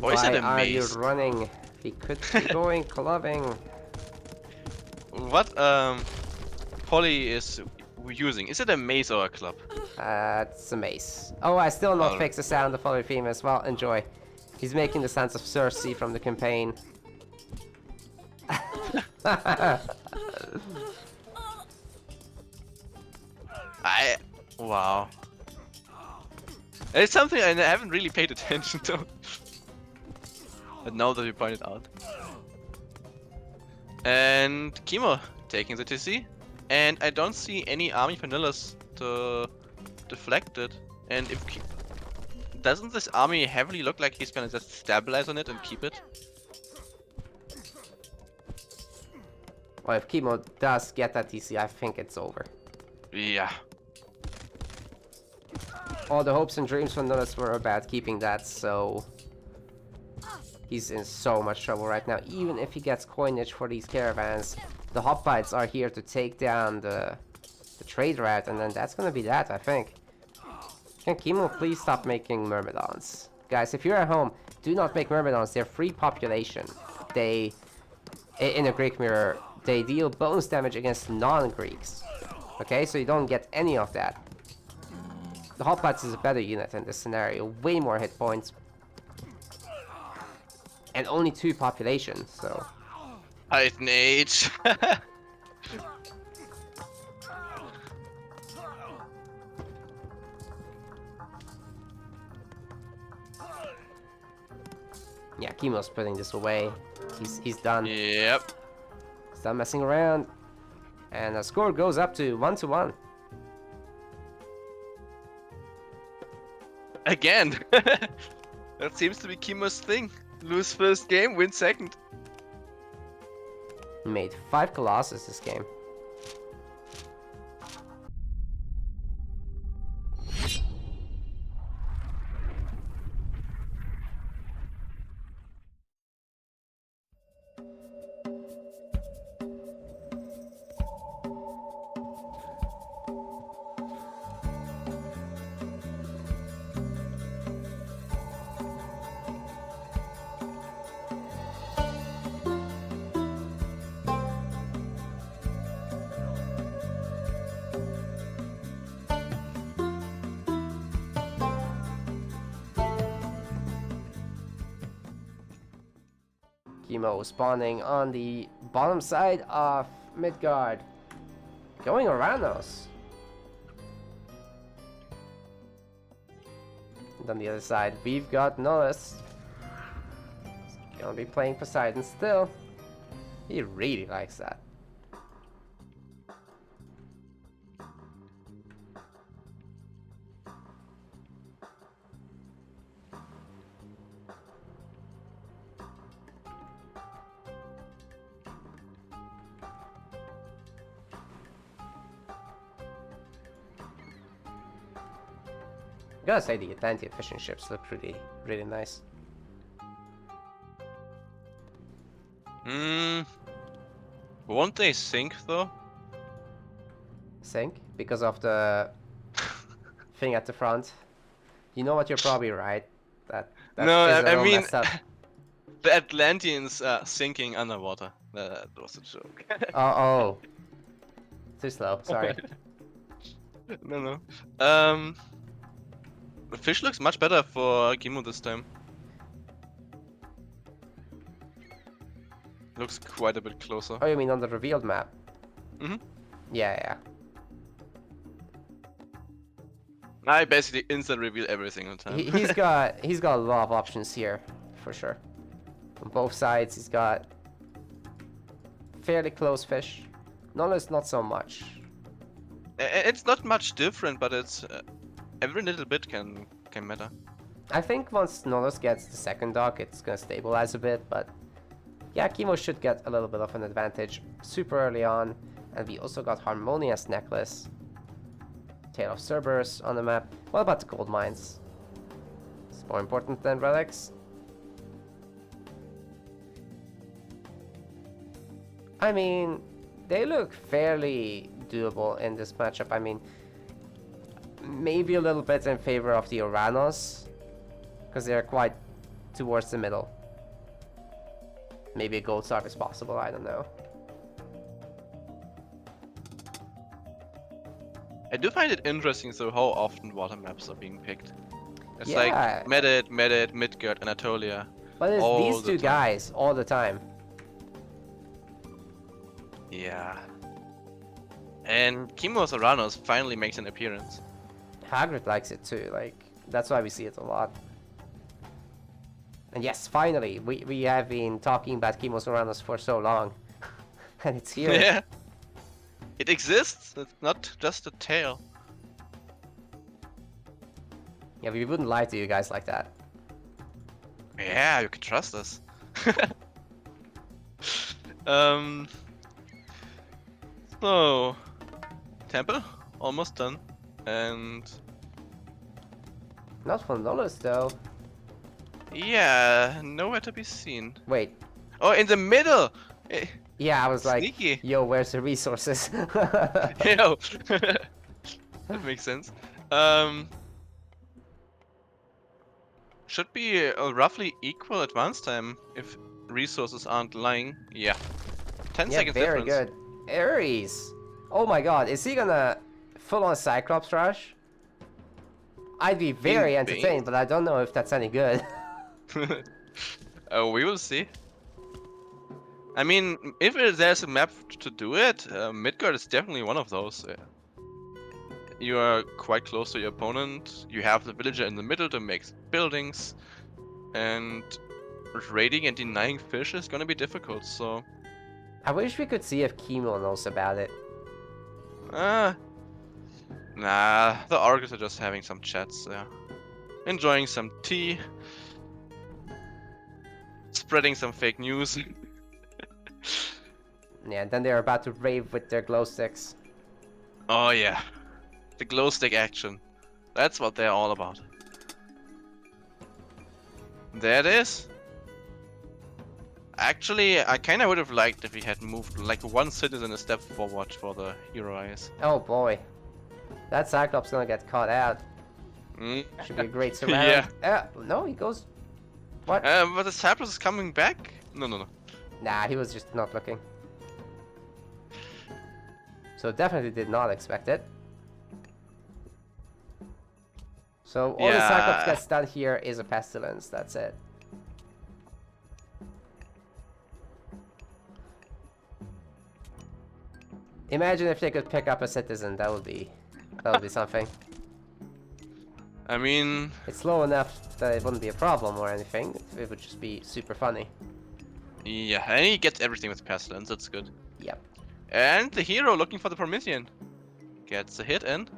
Or is it a Why are you maze? running? He could be going clubbing. What Polly is using? Is it a maze or a club? It's a mace. Oh, I still not Oh. fixed the sound of Polyphemus. Well, enjoy. He's making the sounds of Cersei from the campaign. Wow. It's something I haven't really paid attention to. But now that you point it out. And Kimo taking the TC. And I don't see any army vanillas to deflect it. And if doesn't this army heavily look like he's gonna just stabilize on it and keep it? Well, if Kimo does get that TC, I think it's over. Yeah. All the hopes and dreams for Nullus were about keeping that, so he's in so much trouble right now. Even if he gets coinage for these caravans, the Hoplites are here to take down the trade route, and then that's gonna be that, I think. Can Kimo please stop making Myrmidons? Guys, if you're at home, do not make Myrmidons. They're free population. They, in a Greek mirror, they deal bonus damage against non-Greeks. Okay, so you don't get any of that. The Hoplites is a better unit in this scenario. Way more hit points. And only 2 population, so... Titan Age. Yeah, Kimo's putting this away. He's done. Yep. Stop messing around. And the score goes up to 1-1. Again. That seems to be Kimo's thing. Lose first game, win second. He made 5 Colossus this game. Kimo spawning on the bottom side of Midgard. Going Oranos. And on the other side, we've got Nullus. Gonna be playing Poseidon still. He really likes that. I gotta say, the Atlantean fishing ships look really nice. Won't they sink though? Sink? Because of the thing at the front. You know what, you're probably right. That No, is a I little mean, messed up. the Atlanteans are sinking underwater. That was a joke. Oh. Too slow, sorry. No. The fish looks much better for Kimo this time. Looks quite a bit closer. Oh, you mean on the revealed map? Mhm. Yeah. I basically instant reveal everything on time. He's got a lot of options here, for sure. On both sides, he's got fairly close fish. Nullus, not so much. It's not much different, but it's every little bit can matter. I think once Nullus gets the second dock, it's gonna stabilize a bit, but yeah, Kimo should get a little bit of an advantage super early on. And we also got Harmonious Necklace, Tale of Cerberus on the map. What about the gold mines? It's more important than relics. I mean, they look fairly doable in this matchup. I mean, maybe a little bit in favor of the Oranos, because they're quite towards the middle. Maybe a gold star is possible, I don't know. I do find it interesting though how often water maps are being picked. It's Yeah. like Medit, Midgard, Anatolia. But it's all these the two time. guys all the time. Yeah. And Kimo's Oranos finally makes an appearance. Hagrid likes it too, like, that's why we see it a lot. And yes, finally, we have been talking about Kimo's Oranos for so long. And it's here. Yeah. It exists. It's not just a tale. Yeah, we wouldn't lie to you guys like that. Yeah, you can trust us. So, temple almost done, and Not for Nolus though. Yeah, nowhere to be seen. Wait. Oh, in the middle! Eh, Yeah, I was like, Sneaky. yo, where's the resources? Yo. That makes sense. Should be a roughly equal advance time if resources aren't lying. Yeah. 10 Yeah, seconds very difference. good. Ares. Oh my god, is he gonna full on Cyclops rush? I'd be very In entertained, but I don't know if that's any good. We will see. I mean, if there's a map to do it, Midgard is definitely one of those. You are quite close to your opponent. You have the villager in the middle to make buildings, and raiding and denying fish is gonna be difficult. So, I wish we could see if Kimo knows about it. nah, the Argus are just having some chats there, enjoying some tea, spreading some fake news. Yeah, then they're about to rave with their glow sticks. Oh yeah, the glow stick action. That's what they're all about. There it is. Actually, I kinda would have liked if he had moved like one citizen a step forward for the hero eyes. Oh boy. That Cyclops gonna get caught out. Mm. Should be a great surround. Yeah. No, he goes... What? But the Cypress is coming back? No. Nah, he was just not looking. So definitely did not expect it. So all the Cyclops Yeah. gets done here is a Pestilence, that's it. Imagine if they could pick up a citizen, that would be something. I mean, It's slow enough that it wouldn't be a problem or anything. It would just be super funny. yeah, and he gets everything with Pestilence, that's good. Yep. And the hero looking for the Promethean gets a hit in.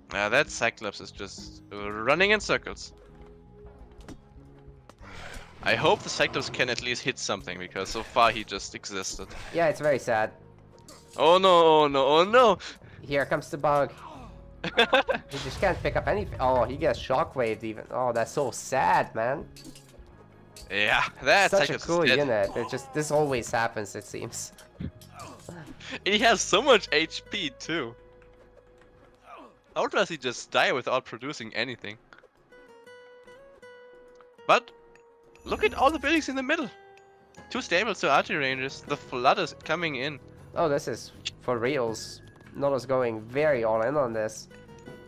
That Cyclops is just running in circles. I hope the Cyclops can at least hit something, because so far he just existed. Yeah, it's very sad. Oh no, oh no, oh no! Here comes the bug. He just can't pick up anything. Oh, he gets shockwaved even. Oh, that's so sad, man. Yeah, that Such a Cyclops cool is dead. unit. It just this always happens, it seems. He has so much HP too. How does he just die without producing anything? But look at all the buildings in the middle. 2 stables, 2 archery ranges. The flood is coming in. Oh, this is for reals. Nola's going very all in on this.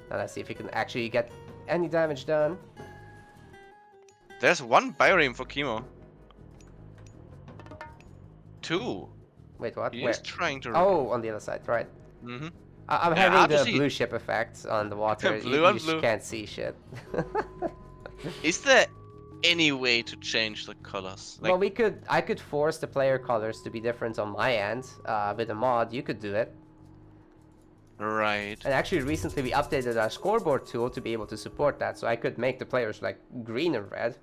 Now let's see if he can actually get any damage done. There's 1 bioreme for Kimo. 2. Wait, what? He Where? is trying to. Oh, on the other side, right. Mm-hmm. I'm Yeah, hard having to the see. blue ship effect on the water. Blue you on just blue. can't see shit. Is there any way to change the colors? Like, Well, I could force the player colors to be different on my end. With a mod, you could do it. right. And actually, recently we updated our scoreboard tool to be able to support that, so I could make the players like green and red.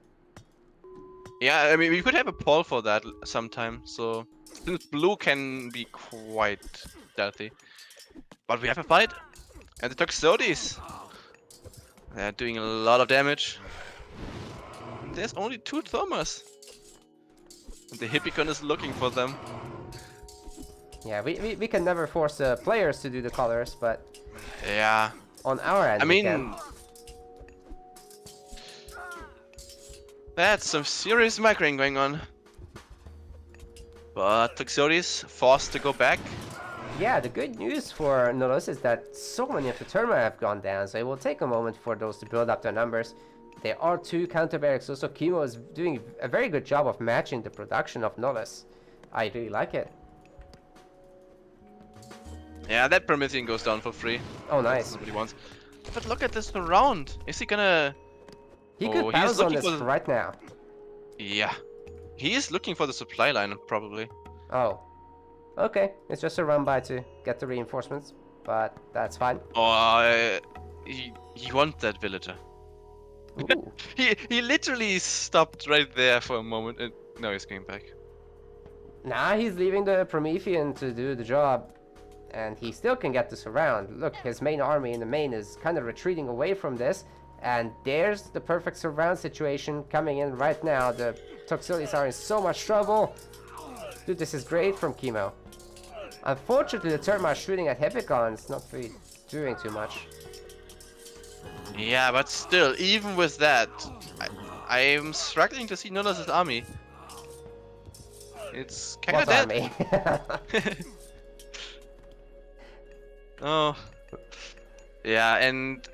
Yeah, I mean, we could have a poll for that sometime. So, since blue can be quite stealthy. But we have a fight. And the Toxotes. They're doing a lot of damage. There's only 2 Thomas. And the Hippicon is looking for them. Yeah, we can never force the players to do the colors, but Yeah. on our end, I we mean, can. that's some serious microing going on. But Toxotes forced to go back. Yeah, the good news for Nolus is that so many of the tournament have gone down, so it will take a moment for those to build up their numbers. There are 2 counter barracks, so Kimo is doing a very good job of matching the production of Nolus. I really like it. Yeah, that Promethean goes down for free. Oh, That's nice. what he wants. But look at this round. Is he gonna... He Oh, could he's bounce on looking this for- right now. Yeah. He is looking for the supply line, probably. Oh. Okay, it's just a run by to get the reinforcements, but that's fine. Oh, he wants that villager. Ooh. He literally stopped right there for a moment, and now he's going back. Nah, he's leaving the Promethean to do the job. And he still can get this around. Look, his main army in the main is kind of retreating away from this. And there's the perfect surround situation coming in right now. The Toxilies are in so much trouble. Dude, this is great from Kimo. Unfortunately, the Terma is shooting at Hippicons, not really doing too much. Yeah, but still, even with that, I'm struggling to see Nullus' army. It's kinda What dead. army? Oh. Yeah, and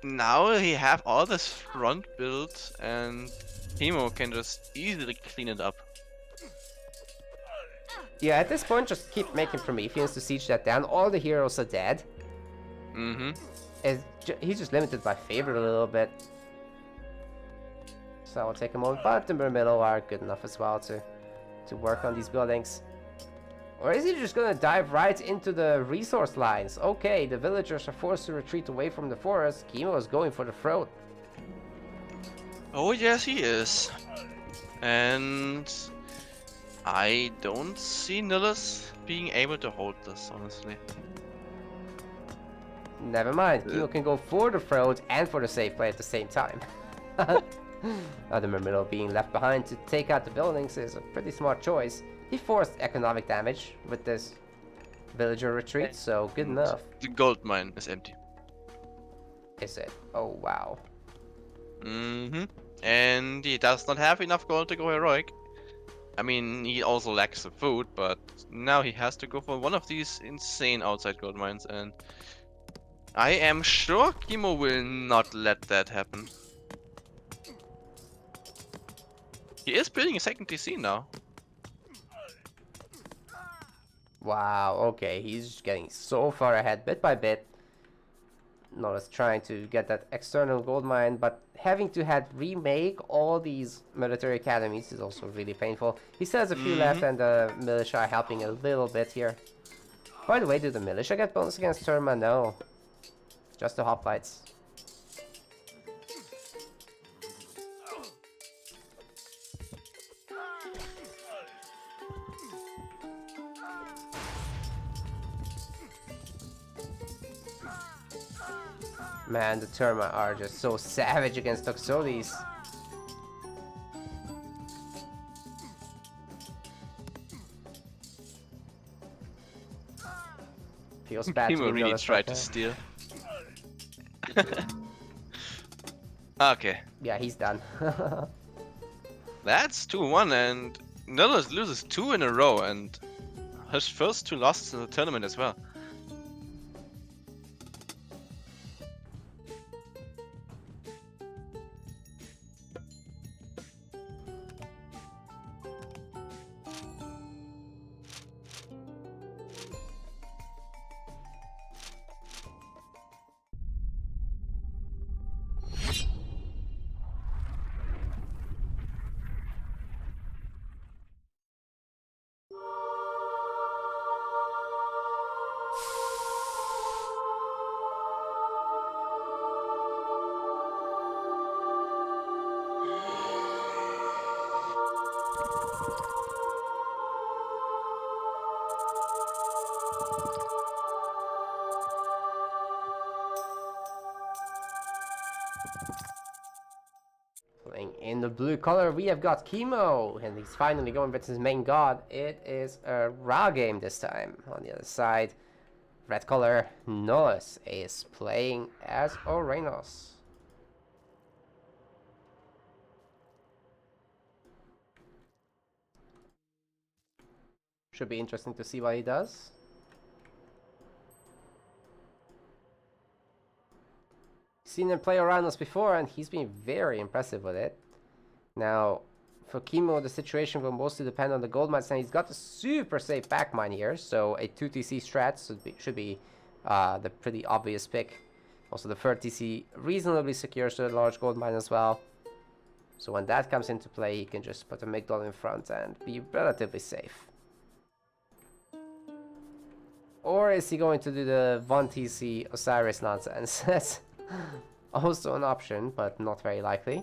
now he have all this front built, and Kimo can just easily clean it up. Yeah, at this point, just keep making Prometheans to siege that down. All the heroes are dead. Mm-hmm. He's just limited by favorite a little bit. So I'll take a moment, but the middle are good enough as well to work on these buildings. Or is he just gonna dive right into the resource lines? Okay, the villagers are forced to retreat away from the forest. Kimo is going for the throat. Oh yes, he is. And I don't see Nullus being able to hold this, honestly. Never mind, Kimo can go for the throat and for the safe play at the same time. The middle being left behind to take out the buildings is a pretty smart choice. He forced economic damage with this villager retreat, so good enough. The gold mine is empty. Is it? Oh wow. Mm-hmm. And he does not have enough gold to go heroic. I mean, he also lacks the food, but now he has to go for one of these insane outside gold mines, and I am sure Kimo will not let that happen. He is building a second TC now. Wow, okay, he's getting so far ahead bit by bit. Notice trying to get that external gold mine, but having to remake all these military academies is also really painful. He still has a few left, and the militia are helping a little bit here. By the way, do the militia get bonus against Terma? No. Just the hoplites. Man, the Terma are just so savage against Toxotes. Feels bad Kimo to be really honest tried right to there. steal. Okay, Yeah, he's done. that's 2-1, and Nullus loses 2 in a row, and his first 2 losses in the tournament as well. Playing in the blue color, we have got Kimo, and he's finally going with his main god. It is a Ra game this time. On the other side, red color, Nolus is playing as Orenos. Should be interesting to see what he does. Seen him play Orenos before, and he's been very impressive with it. Now, for Kimo, the situation will mostly depend on the gold mines, and he's got a super safe back mine here, so a 2 TC strat should be the pretty obvious pick. Also, the third TC reasonably secures a large gold mine as well. So when that comes into play, he can just put a Migdol in front and be relatively safe. Or is he going to do the 1 TC Osiris nonsense? That's also an option, but not very likely.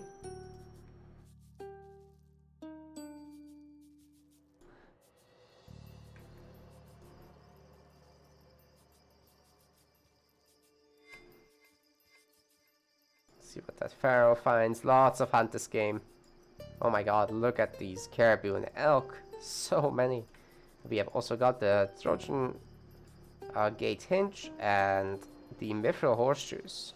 Pharaoh finds lots of hunt this game. Oh my god, look at these caribou and elk. So many. We have also got the Trojan Gate Hinge and the Mithril Horseshoes.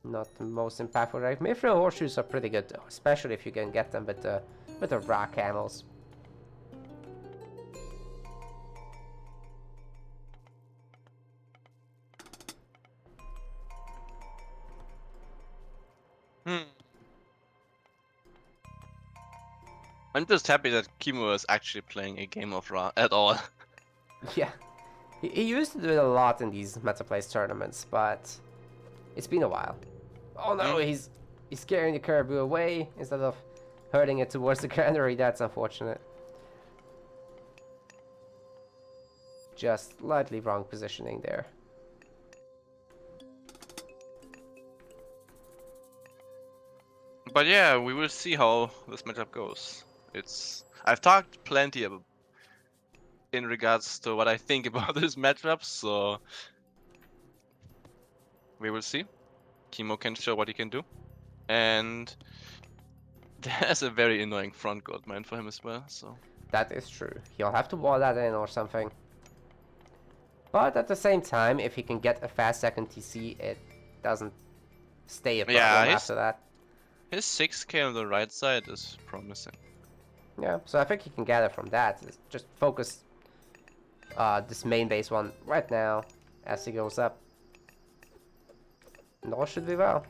Not the most impactful, right? Mithril Horseshoes are pretty good though, especially if you can get them with the rock camels. I'm just happy that Kimo is actually playing a game of Ra at all. Yeah, he used to do it a lot in these Metaplays tournaments, but it's been a while. Oh no, he's scaring the caribou away instead of hurting it towards the granary. That's unfortunate. Just slightly wrong positioning there. But yeah, we will see how this matchup goes. I've talked plenty about in regards to what I think about this matchup, so we will see. Kimo can show what he can do, and there's a very annoying front gold mine for him as well. So That is true. He'll have to wall that in or something. But at the same time, if he can get a fast second TC, it doesn't stay a problem after that. His 6k on the right side is promising. Yeah, so I think he can gather from that. Just focus this main base one right now as he goes up. And all should be well.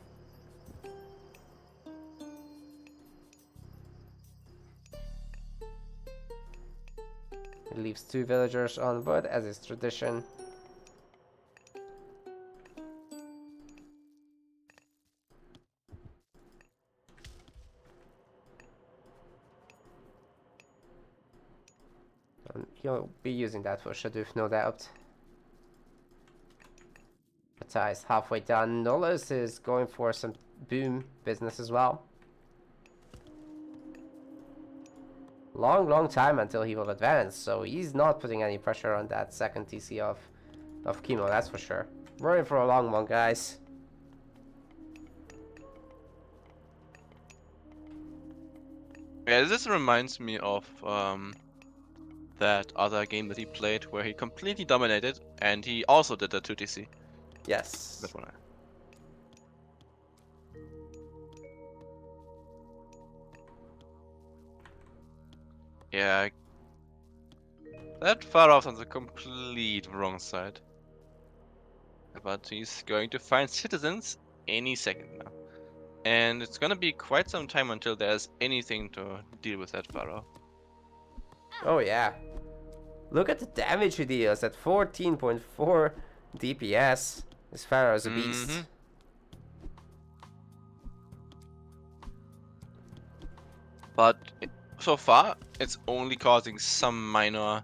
He leaves 2 villagers on wood as is tradition. And he'll be using that for Shadoof, no doubt. Pata is halfway done. Nolus is going for some boom business as well. Long time until he will advance, so he's not putting any pressure on that second TC of Kimo, that's for sure. We're in for a long one, guys. Yeah, this reminds me of that other game that he played where he completely dominated, and he also did the 2TC. Yes. That one. Yeah. That far off on the complete wrong side. But he's going to find citizens any second now. And it's gonna be quite some time until there's anything to deal with that Pharaoh. Oh yeah. Look at the damage he deals at 14.4 DPS. This Pharaoh is a beast. But so far, it's only causing some minor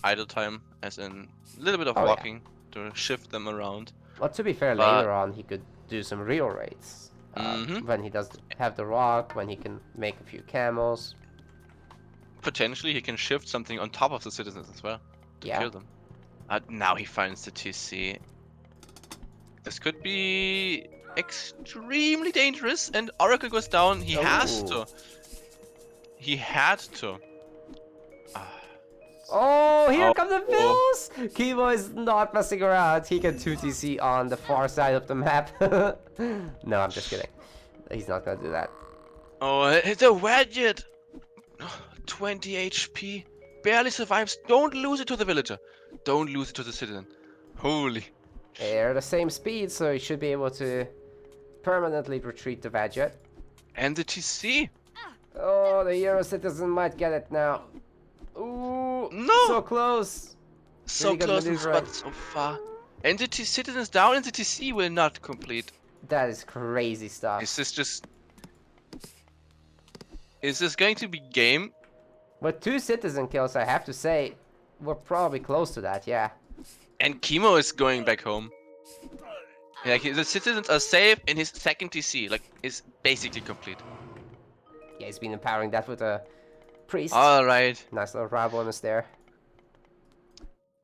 idle time, as in a little bit of walking to shift them around. Well, to be fair, later on he could do some real raids. When he does have the rock, when he can make a few camels. Potentially he can shift something on top of the citizens as well to kill them. Now he finds the TC. This could be extremely dangerous, and Oracle goes down. He has to. He had to. Oh, here come the vills! Kimo is not messing around. He can 2TC on the far side of the map. No, I'm just kidding. He's not gonna do that. Oh, it's a Wedget! 20 HP. Barely survives. Don't lose it to the villager. Don't lose it to the citizen. Holy. They're the same speed, so he should be able to permanently retreat the Wedget. And the TC. Oh, the hero citizen might get it now. Ooh, no! So close. So close, but so far. Entity citizens down, and the TC will not complete. That is crazy stuff. Is this going to be game? With 2 citizen kills, I have to say, we're probably close to that, yeah. And Kimo is going back home. Like, the citizens are safe, and his second TC, like, is basically complete. Yeah, he's been empowering that with a priest. Alright. Nice little raw bonus there.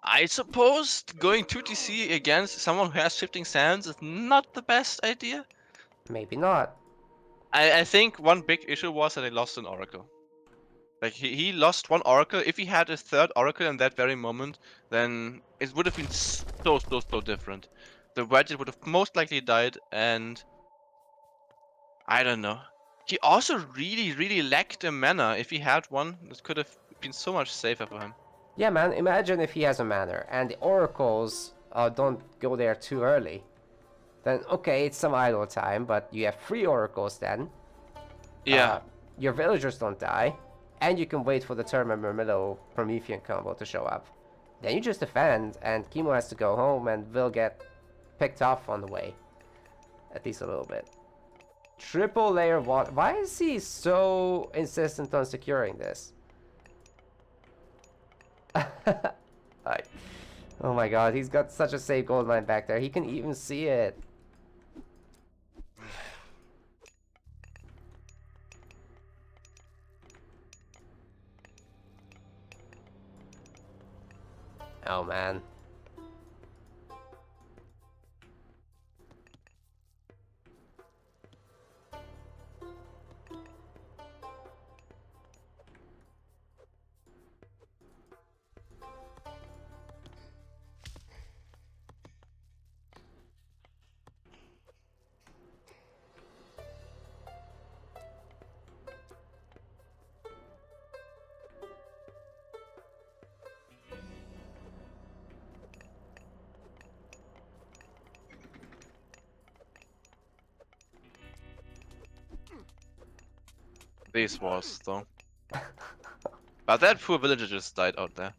I suppose going 2TC against someone who has shifting sands is not the best idea. Maybe not. I think one big issue was that he lost an Oracle. Like he lost one Oracle. If he had a third Oracle in that very moment, then it would have been so different. The Wedget would have most likely died, and I don't know. He also really lacked a mana. If he had one, that could have been so much safer for him. Yeah, man, imagine if he has a manor and the oracles don't go there too early. Then, okay, it's some idle time, but you have 3 oracles then. Yeah. Your villagers don't die, and you can wait for the Termamillo Promethean combo to show up. Then you just defend, and Kimo has to go home and will get picked off on the way. At least a little bit. Triple layer water. Why is he so insistent on securing this? Like, oh my god, he's got such a safe gold mine back there. He can even see it. Oh man. These walls, though. But that poor villager just died out there.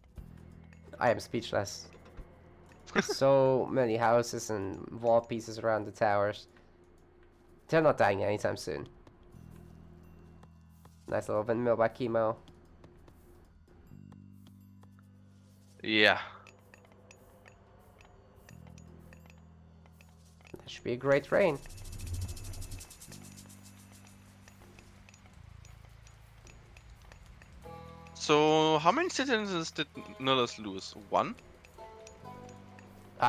I am speechless. So many houses and wall pieces around the towers. They're not dying anytime soon. Nice little windmill by Kimo. Yeah. That should be a great rain. So, how many citizens did Nullus lose? One?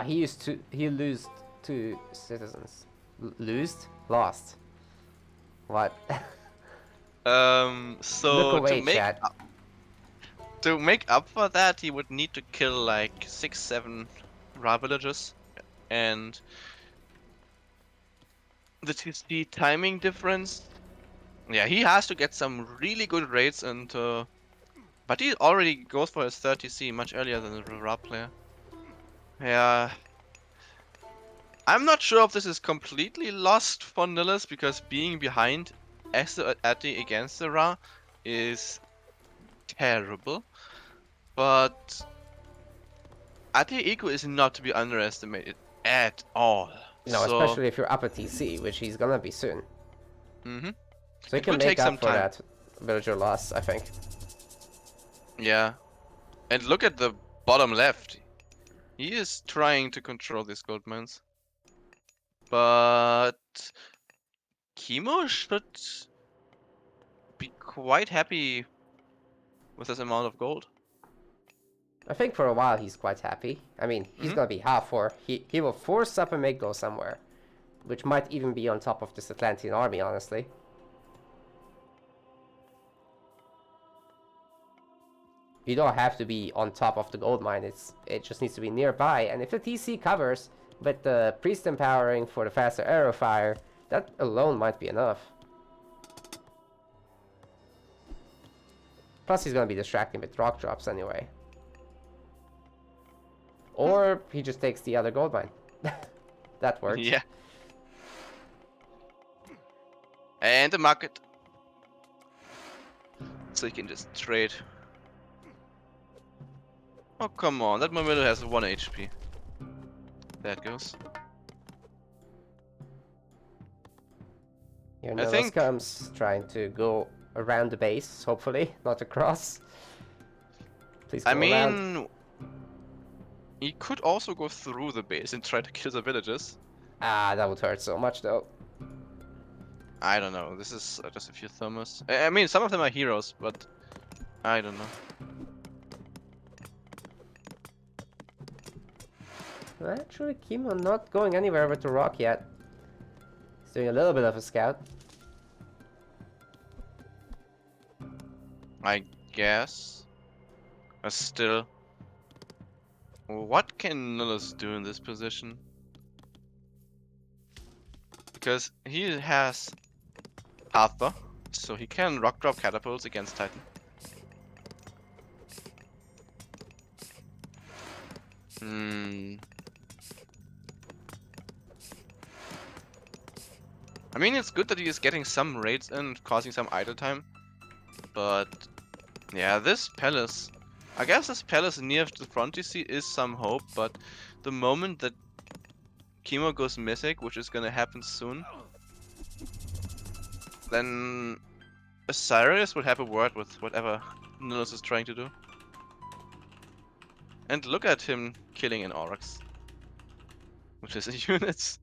He lost 2 citizens. Lost. What? So Look away, chat. to make up for that, he would need to kill like 6-7 Ra villagers, and the TC timing difference. Yeah, he has to get some really good raids into, but he already goes for his 30C much earlier than the Ra player. Yeah. I'm not sure if this is completely lost for Nillis, because being behind as the Ati against the Ra is terrible. But Ati Eco is not to be underestimated at all. No, So, especially if you're up at TC, which he's gonna be soon. So So he it can will make take up some for time. that villager loss, I think. Yeah. And look at the bottom left. He is trying to control these gold mines. But Kimo should be quite happy with this amount of gold. I think for a while he's quite happy. I mean, he's gonna be half for. He will force up a Migdo somewhere, which might even be on top of this Atlantean army, honestly. You don't have to be on top of the gold mine. It just needs to be nearby. And if the TC covers with the priest empowering for the faster arrow fire, that alone might be enough. Plus, he's gonna be distracting with rock drops anyway. Or he just takes the other gold mine. That works. Yeah. And the market. So you can just trade. Oh, come on. That Momento has 1 HP. There it goes. Here I Nilus think- comes, trying to go around the base, hopefully, not across. Please go I around. mean, he could also go through the base and try to kill the villagers. Ah, that would hurt so much, though. I don't know. This is just a few thermos. I mean, some of them are heroes, but I don't know. Actually, Kimo not going anywhere with the rock yet. He's doing a little bit of a scout. I guess. But still. What can Nullus do in this position? Because he has Alpha, so he can rock drop catapults against Titan. I mean, it's good that he is getting some raids in, causing some idle time. But yeah, this palace. I guess this palace near the front you see is some hope, but the moment that Kimo goes mythic, which is gonna happen soon, then Osiris will have a word with whatever Nilus is trying to do. And look at him killing an Aurochs, which is a unit.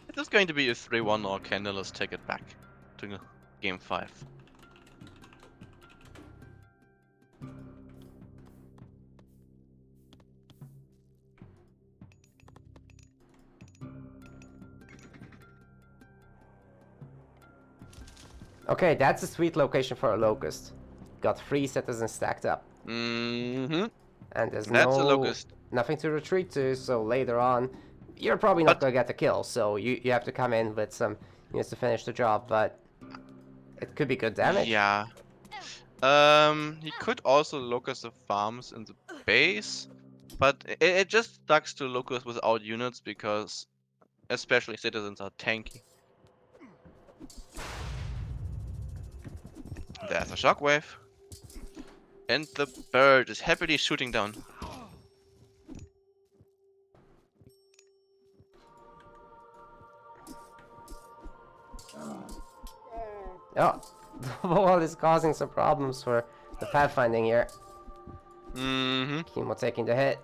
It is going to be a 3-1, or can Nilus take it back to game 5? Okay, that's a sweet location for a Locust. Got 3 citizens stacked up. Mm-hmm. And there's That's a Locust. nothing to retreat to, so later on, you're probably not going to get the kill, so you have to come in with some units to finish the job, but it could be good damage. Yeah. He could also Locust the farms in the base, but it just sucks to Locust without units because especially citizens are tanky. There's a shockwave. And the bird is happily shooting down. Oh, the wall is causing some problems for the pathfinding here. Mm-hmm. Kimo taking the hit,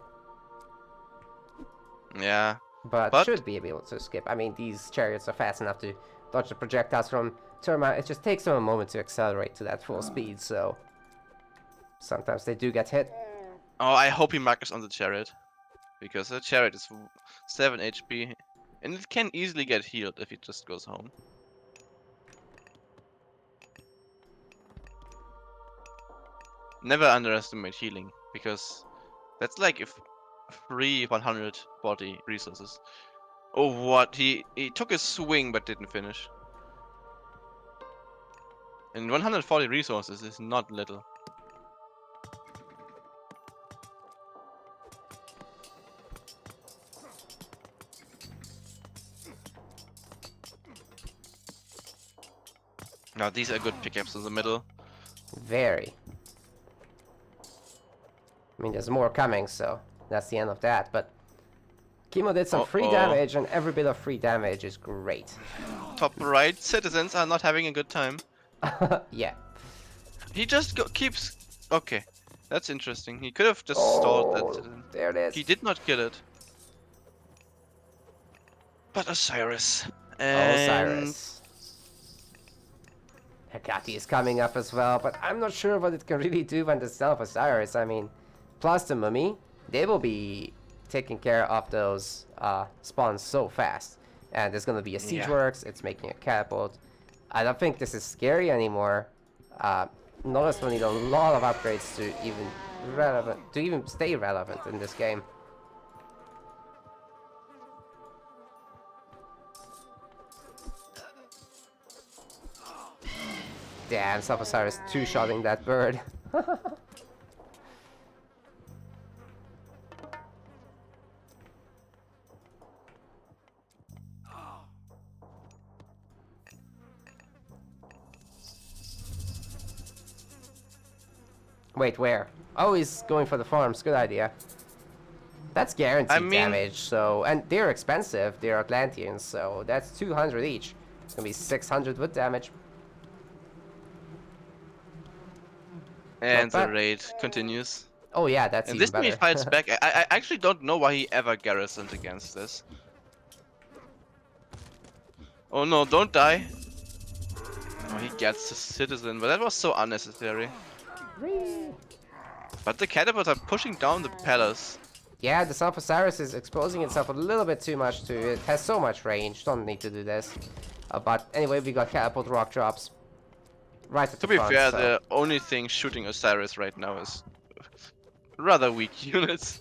Yeah. but should be able to skip. I mean, these chariots are fast enough to dodge the projectiles from Terma. It just takes them a moment to accelerate to that full speed, so sometimes they do get hit. Oh, I hope he markers on the chariot. Because the chariot is 7 HP. And it can easily get healed if he just goes home. Never underestimate healing, because that's like if free 100 body resources. Oh, what? He took a swing but didn't finish. And 140 resources is not little. Now these are good pickups in the middle. Very. I mean, there's more coming, so that's the end of that, but Kimo did some free damage, and every bit of free damage is great. Top right, citizens are not having a good time. Yeah. He just keeps... Okay, that's interesting. He could have just stalled that citizen. There it is. He did not kill it. But Osiris. And... Osiris. Hecate is coming up as well, but I'm not sure what it can really do when the Self Osiris. I mean, plus the mummy, they will be taking care of those spawns so fast. And there's gonna be a siege works, it's making a catapult. I don't think this is scary anymore. Nodus will need a lot of upgrades to even stay relevant in this game. Damn, Self Osiris two-shotting that bird. Wait, where? Oh, he's going for the farms. Good idea. That's guaranteed damage, so... And they're expensive. They're Atlanteans, so that's 200 each. It's gonna be 600 with damage. And the raid continues. Oh yeah, that's and even this better. time he fights back. I actually don't know why he ever garrisoned against this. Oh no, don't die. Oh, he gets the citizen, but that was so unnecessary. But the catapults are pushing down the palace. Yeah, the Son of Osiris is exposing itself a little bit too much to it. Has so much range. Don't need to do this. But anyway, we got catapult rock drops right at To the be front. fair, So. the only thing shooting Osiris right now is rather weak units.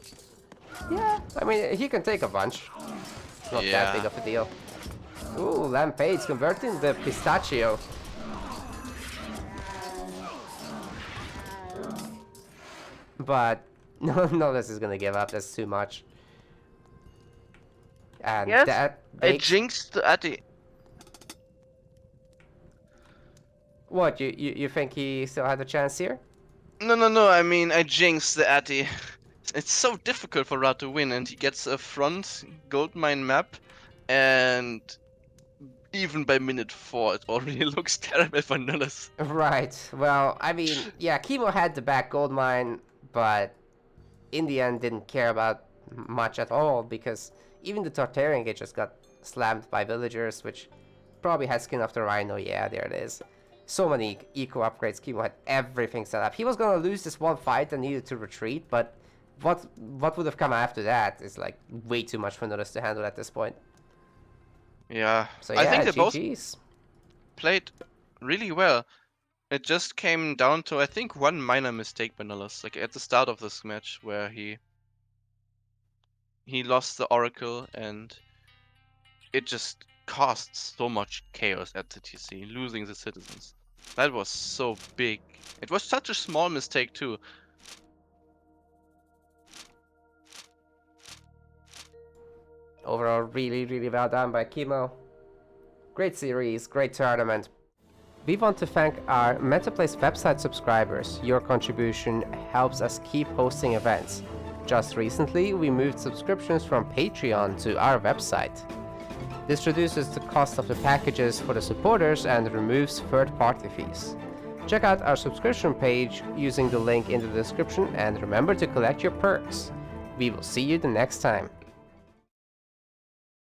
Yeah, I mean, he can take a bunch. Not that Yeah. big of a deal. Ooh, Lampade's converting the pistachio. But no, this is gonna give up. That's too much. And Yes, that I makes... jinxed Ati. What, you think he still had a chance here? No, I mean, I jinxed the Ati. It's so difficult for Ra to win, and he gets a front gold mine map, and even by minute 4, it already looks terrible for Nullis. Right. Well, I mean, yeah, Kimo had the back gold mine, but in the end didn't care about much at all, because even the Tartarian gate just got slammed by villagers, which probably had skin of the Rhino. Yeah, there it is. So many eco upgrades. Kimo had everything set up. He was gonna lose this one fight and needed to retreat, but what would have come after that is like way too much for Nullis to handle at this point. Yeah, So yeah, I think they both GG's. played really well. It just came down to, I think, one minor mistake by Nullis, like at the start of this match, where he lost the Oracle, and it just caused so much chaos at the TC, losing the citizens. That was so big. It was such a small mistake too. Overall, really well done by Kimo. Great series, great tournament. We want to thank our MetaPlace website subscribers. Your contribution helps us keep hosting events. Just recently, we moved subscriptions from Patreon to our website. This reduces the cost of the packages for the supporters and removes third-party fees. Check out our subscription page using the link in the description, and remember to collect your perks. We will see you the next time.